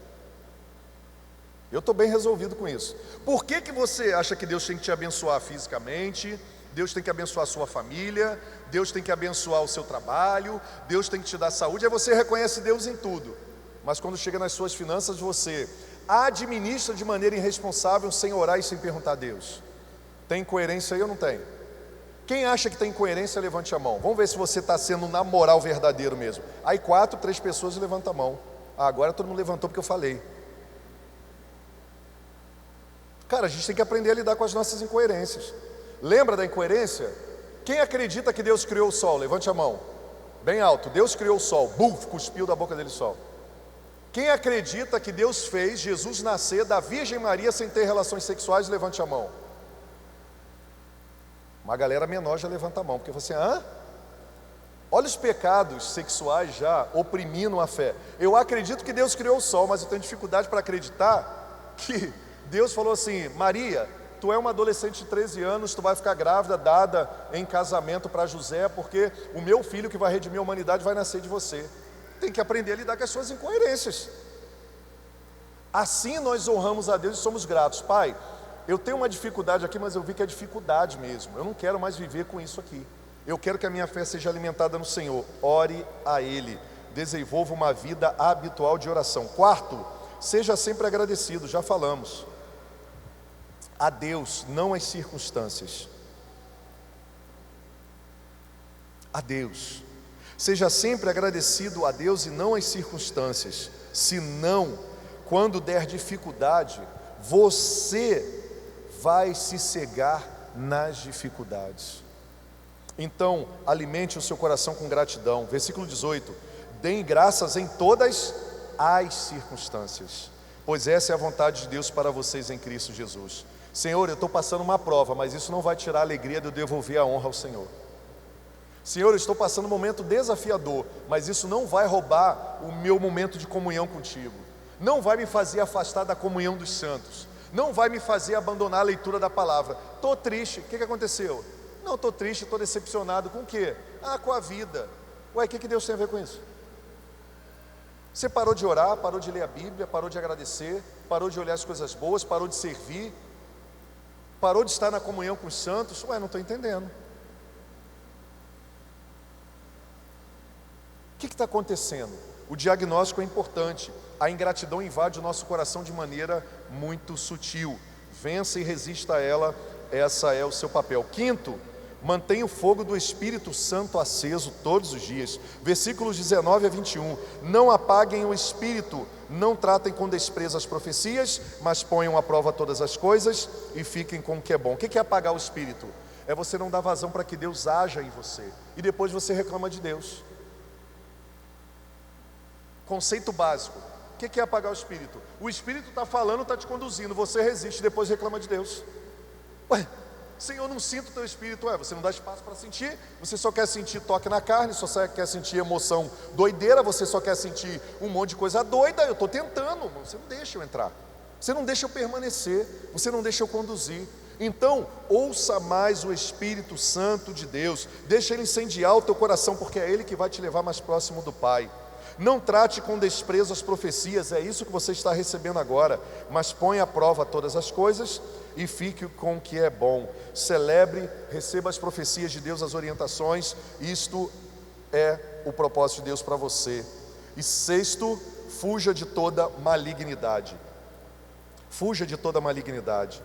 Eu estou bem resolvido com isso. Por que você acha que Deus tem que te abençoar fisicamente? Deus tem que abençoar a sua família? Deus tem que abençoar o seu trabalho? Deus tem que te dar saúde? Aí você reconhece Deus em tudo. Mas quando chega nas suas finanças, você administra de maneira irresponsável, sem orar e sem perguntar a Deus. Tem coerência aí ou não tem? Quem acha que tem coerência, levante a mão. Vamos ver se você está sendo na moral verdadeiro mesmo. Aí 3 pessoas levantam a mão. Agora todo mundo levantou porque eu falei. Cara, a gente tem que aprender a lidar com as nossas incoerências. Lembra da incoerência? Quem acredita que Deus criou o sol? Levante a mão. Bem alto. Deus criou o sol. Buf, cuspiu da boca dele o sol. Quem acredita que Deus fez Jesus nascer da Virgem Maria sem ter relações sexuais? Levante a mão. Uma galera menor já levanta a mão, porque você, olha os pecados sexuais já oprimindo a fé. Eu acredito que Deus criou o sol, mas eu tenho dificuldade para acreditar que Deus falou assim, Maria, tu é uma adolescente de 13 anos, tu vai ficar grávida, dada em casamento para José, porque o meu filho que vai redimir a humanidade vai nascer de você. Tem que aprender a lidar com as suas incoerências. Assim nós honramos a Deus e somos gratos. Pai, eu tenho uma dificuldade aqui, mas eu vi que é dificuldade mesmo. Eu não quero mais viver com isso aqui. Eu quero que a minha fé seja alimentada no Senhor. Ore a Ele. Desenvolva uma vida habitual de oração. 4, seja sempre agradecido. Já falamos. A Deus, não às circunstâncias. A Deus. Seja sempre agradecido a Deus e não às circunstâncias. Senão, quando der dificuldade, você vai se cegar nas dificuldades. Então, alimente o seu coração com gratidão. Versículo 18. Deem graças em todas as circunstâncias, pois essa é a vontade de Deus para vocês em Cristo Jesus. Senhor, eu estou passando uma prova, mas isso não vai tirar a alegria de eu devolver a honra ao Senhor. Senhor, eu estou passando um momento desafiador, mas isso não vai roubar o meu momento de comunhão contigo. Não vai me fazer afastar da comunhão dos santos. Não vai me fazer abandonar a leitura da palavra. Estou triste, o que aconteceu? Não, estou triste, estou decepcionado com o quê? Com a vida. Ué, o que Deus tem a ver com isso? Você parou de orar, parou de ler a Bíblia, parou de agradecer, parou de olhar as coisas boas, parou de servir, parou de estar na comunhão com os santos? Ué, não estou entendendo. O que está acontecendo? O diagnóstico é importante. A ingratidão invade o nosso coração de maneira muito sutil. Vença e resista a ela, essa é o seu papel. 5, Mantenha o fogo do Espírito Santo aceso todos os dias. Versículos 19 a 21. Não apaguem o Espírito, não tratem com desprezo as profecias, mas ponham à prova todas as coisas e fiquem com o que é bom. O que é apagar o Espírito? É você não dar vazão para que Deus haja em você e depois você reclama de Deus. Conceito básico. O que é apagar o Espírito? O Espírito está falando, está te conduzindo, você resiste, depois reclama de Deus. Ué, Senhor, não sinto o teu Espírito. Você não dá espaço para sentir, você só quer sentir toque na carne, só quer sentir emoção doideira, você só quer sentir um monte de coisa doida. Eu estou tentando, você não deixa eu entrar, você não deixa eu permanecer, você não deixa eu conduzir. Então, ouça mais o Espírito Santo de Deus, deixa Ele incendiar o teu coração, porque é Ele que vai te levar mais próximo do Pai. Não trate com desprezo as profecias, é isso que você está recebendo agora, mas põe à prova todas as coisas e fique com o que é bom. Celebre, receba as profecias de Deus, as orientações, isto é o propósito de Deus para você. E sexto, fuja de toda malignidade. Fuja de toda malignidade.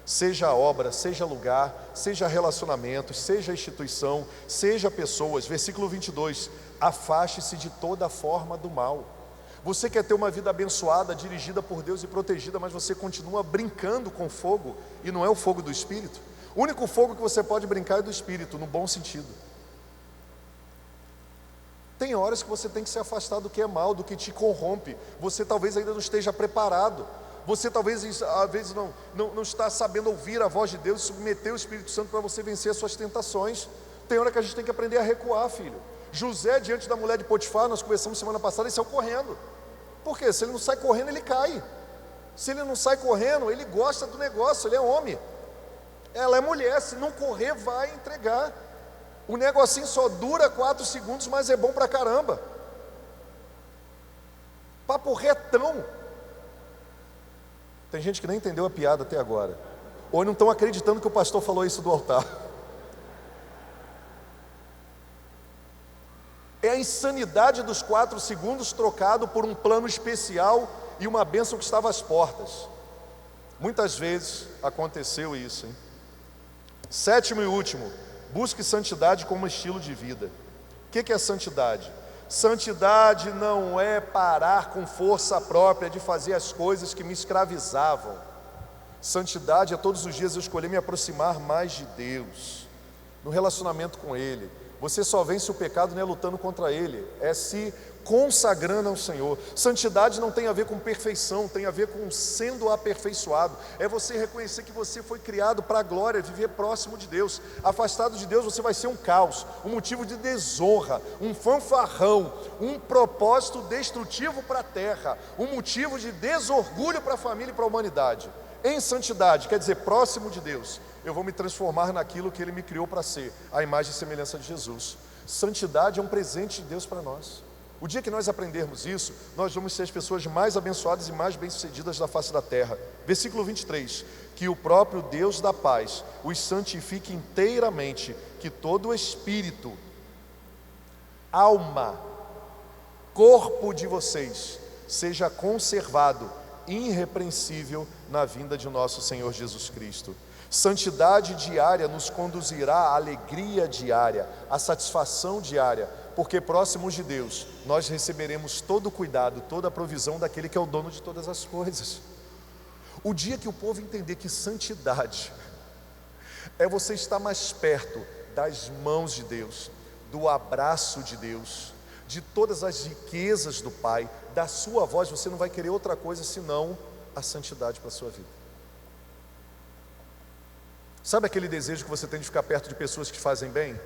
Seja obra, seja lugar, seja relacionamentos, seja instituição, seja pessoas. Versículo 22, afaste-se de toda forma do mal. Você quer ter uma vida abençoada, dirigida por Deus e protegida, mas você continua brincando com fogo, e não é o fogo do Espírito. O único fogo que você pode brincar é do Espírito, no bom sentido. Tem horas que você tem que se afastar do que é mal, do que te corrompe. Você talvez ainda não esteja preparado. Você talvez, às vezes, não está sabendo ouvir a voz de Deus e submeter o Espírito Santo para você vencer as suas tentações. Tem hora que a gente tem que aprender a recuar, filho. José, diante da mulher de Potifar, nós conversamos semana passada, ele saiu correndo. Por quê? Se ele não sai correndo, ele cai. Se ele não sai correndo, ele gosta do negócio, ele é homem. Ela é mulher, se não correr, vai entregar. O negocinho só dura 4 segundos, mas é bom pra caramba. Papo retão. Tem gente que nem entendeu a piada até agora, ou não estão acreditando que o pastor falou isso do altar. É a insanidade dos 4 segundos trocado por um plano especial e uma bênção que estava às portas. Muitas vezes aconteceu isso, hein? Sétimo e último, busque santidade como estilo de vida. O que é santidade? Santidade não é parar com força própria de fazer as coisas que me escravizavam. Santidade é todos os dias eu escolher me aproximar mais de Deus, no relacionamento com Ele. Você só vence o pecado não é lutando contra ele, é se consagrando ao Senhor. Santidade não tem a ver com perfeição, tem a ver com sendo aperfeiçoado. É você reconhecer que você foi criado para a glória, viver próximo de Deus. Afastado de Deus você vai ser um caos, um motivo de desonra, um fanfarrão, um propósito destrutivo para a terra, um motivo de desorgulho para a família e para a humanidade. Em santidade, quer dizer, próximo de Deus, eu vou me transformar naquilo que Ele me criou para ser, a imagem e semelhança de Jesus. Santidade é um presente de Deus para nós. O dia que nós aprendermos isso, nós vamos ser as pessoas mais abençoadas e mais bem-sucedidas da face da terra. Versículo 23, que o próprio Deus da paz os santifique inteiramente, que todo o espírito, alma, corpo de vocês seja conservado irrepreensível na vinda de nosso Senhor Jesus Cristo. Santidade diária nos conduzirá à alegria diária, à satisfação diária, porque próximos de Deus nós receberemos todo o cuidado, toda a provisão daquele que é o dono de todas as coisas. O dia que o povo entender que santidade é você estar mais perto das mãos de Deus, do abraço de Deus, de todas as riquezas do Pai, da sua voz, você não vai querer outra coisa senão a santidade para a sua vida. Sabe aquele desejo que você tem de ficar perto de pessoas que fazem bem?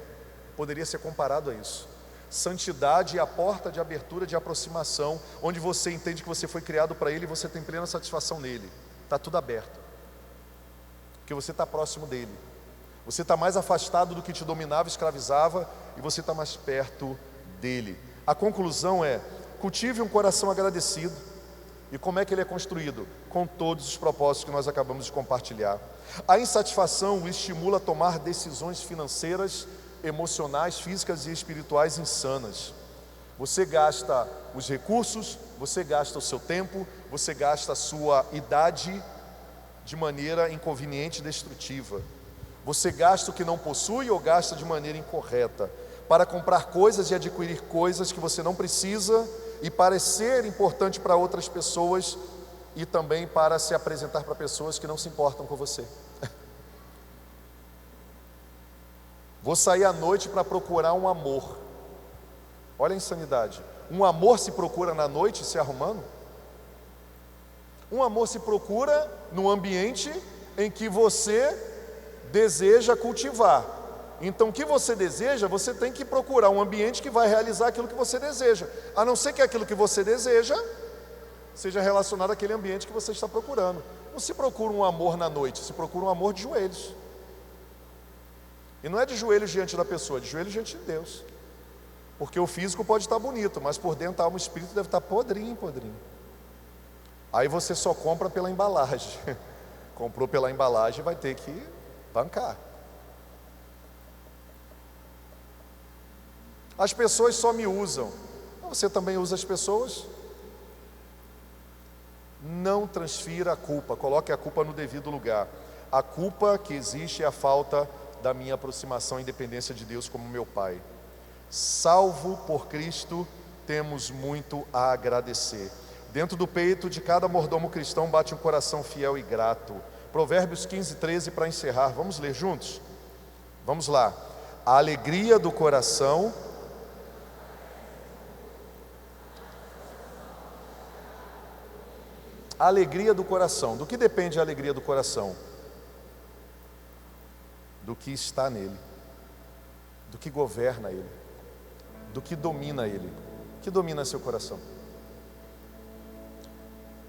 Poderia ser comparado a isso. Santidade é a porta de abertura, de aproximação, onde você entende que você foi criado para Ele e você tem plena satisfação nele. Está tudo aberto, porque você está próximo dele. Você está mais afastado do que te dominava, escravizava, e você está mais perto dele. A conclusão é: cultive um coração agradecido. E como é que ele é construído? Com todos os propósitos que nós acabamos de compartilhar. A insatisfação o estimula a tomar decisões financeiras, emocionais, físicas e espirituais insanas. Você gasta os recursos, você gasta o seu tempo, você gasta a sua idade de maneira inconveniente e destrutiva. Você gasta o que não possui ou gasta de maneira incorreta para comprar coisas e adquirir coisas que você não precisa e parecer importante para outras pessoas e também para se apresentar para pessoas que não se importam com você. Vou sair à noite para procurar um amor. Olha a insanidade. Um amor se procura na noite se arrumando? Um amor se procura no ambiente em que você deseja cultivar. Então o que você deseja, você tem que procurar um ambiente que vai realizar aquilo que você deseja. A não ser que aquilo que você deseja seja relacionado àquele ambiente que você está procurando. Não se procura um amor na noite, se procura um amor de joelhos. E não é de joelhos diante da pessoa, é de joelhos diante de Deus. Porque o físico pode estar bonito, mas por dentro a alma e o espírito deve estar podrinho. Aí você só compra pela embalagem. Comprou pela embalagem, vai ter que bancar. As pessoas só me usam. Você também usa as pessoas? Não transfira a culpa, coloque a culpa no devido lugar. A culpa que existe é a falta da minha aproximação e independência de Deus como meu Pai. Salvo por Cristo, temos muito a agradecer. Dentro do peito de cada mordomo cristão bate um coração fiel e grato. Provérbios 15:13 para encerrar. Vamos ler juntos? Vamos lá. A alegria do coração A alegria do coração. Do que depende a alegria do coração? Do que está nele, do que governa ele, do que domina ele. O que domina seu coração?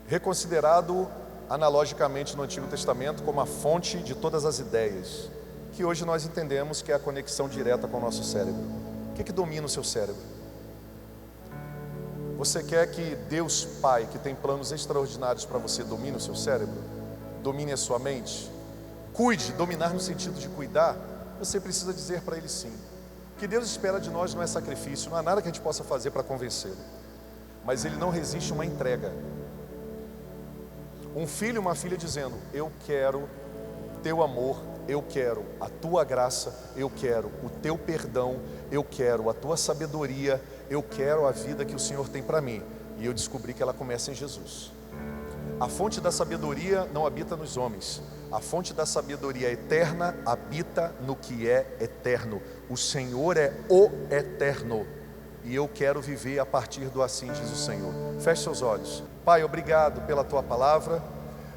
Reconsiderado analogicamente no Antigo Testamento como a fonte de todas as ideias, que hoje nós entendemos que é a conexão direta com o nosso cérebro. O que domina o seu cérebro? Você quer que Deus Pai, que tem planos extraordinários para você, domine o seu cérebro? Domine a sua mente? Cuide, dominar no sentido de cuidar? Você precisa dizer para Ele sim. O que Deus espera de nós não é sacrifício, não há nada que a gente possa fazer para convencê-lo. Mas Ele não resiste a uma entrega. Um filho e uma filha dizendo: eu quero teu amor, eu quero a tua graça, eu quero o teu perdão, eu quero a tua sabedoria, eu quero a vida que o Senhor tem para mim. E eu descobri que ela começa em Jesus. A fonte da sabedoria não habita nos homens. A fonte da sabedoria eterna habita no que é eterno. O Senhor é o eterno. E eu quero viver a partir do assim diz o Senhor. Feche seus olhos. Pai, obrigado pela tua palavra.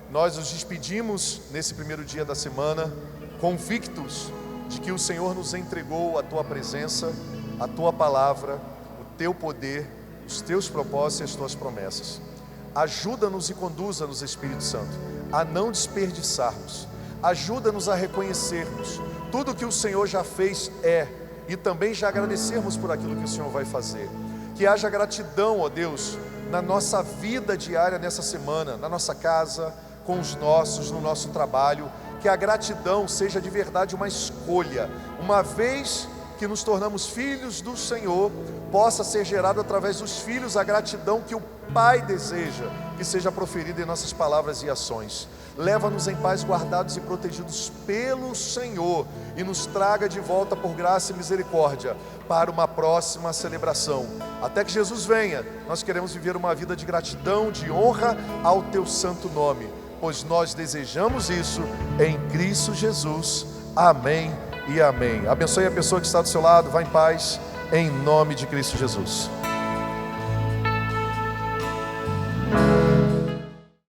Nós nos despedimos nesse primeiro dia da semana, convictos de que o Senhor nos entregou a tua presença, a tua palavra, o teu poder, os teus propósitos e as tuas promessas. Ajuda-nos e conduza-nos, Espírito Santo, a não desperdiçarmos. Ajuda-nos a reconhecermos tudo que o Senhor já fez e também já agradecermos por aquilo que o Senhor vai fazer. Que haja gratidão, ó Deus, na nossa vida diária nessa semana, na nossa casa, com os nossos, no nosso trabalho. Que a gratidão seja de verdade uma escolha. Uma vez que nos tornamos filhos do Senhor, possa ser gerado através dos filhos a gratidão que o Pai deseja que seja proferida em nossas palavras e ações. Leva-nos em paz, guardados e protegidos pelo Senhor, e nos traga de volta por graça e misericórdia para uma próxima celebração. Até que Jesus venha, nós queremos viver uma vida de gratidão, de honra ao teu santo nome, pois nós desejamos isso em Cristo Jesus. Amém e amém. Abençoe a pessoa que está do seu lado. Vá em paz, em nome de Cristo Jesus.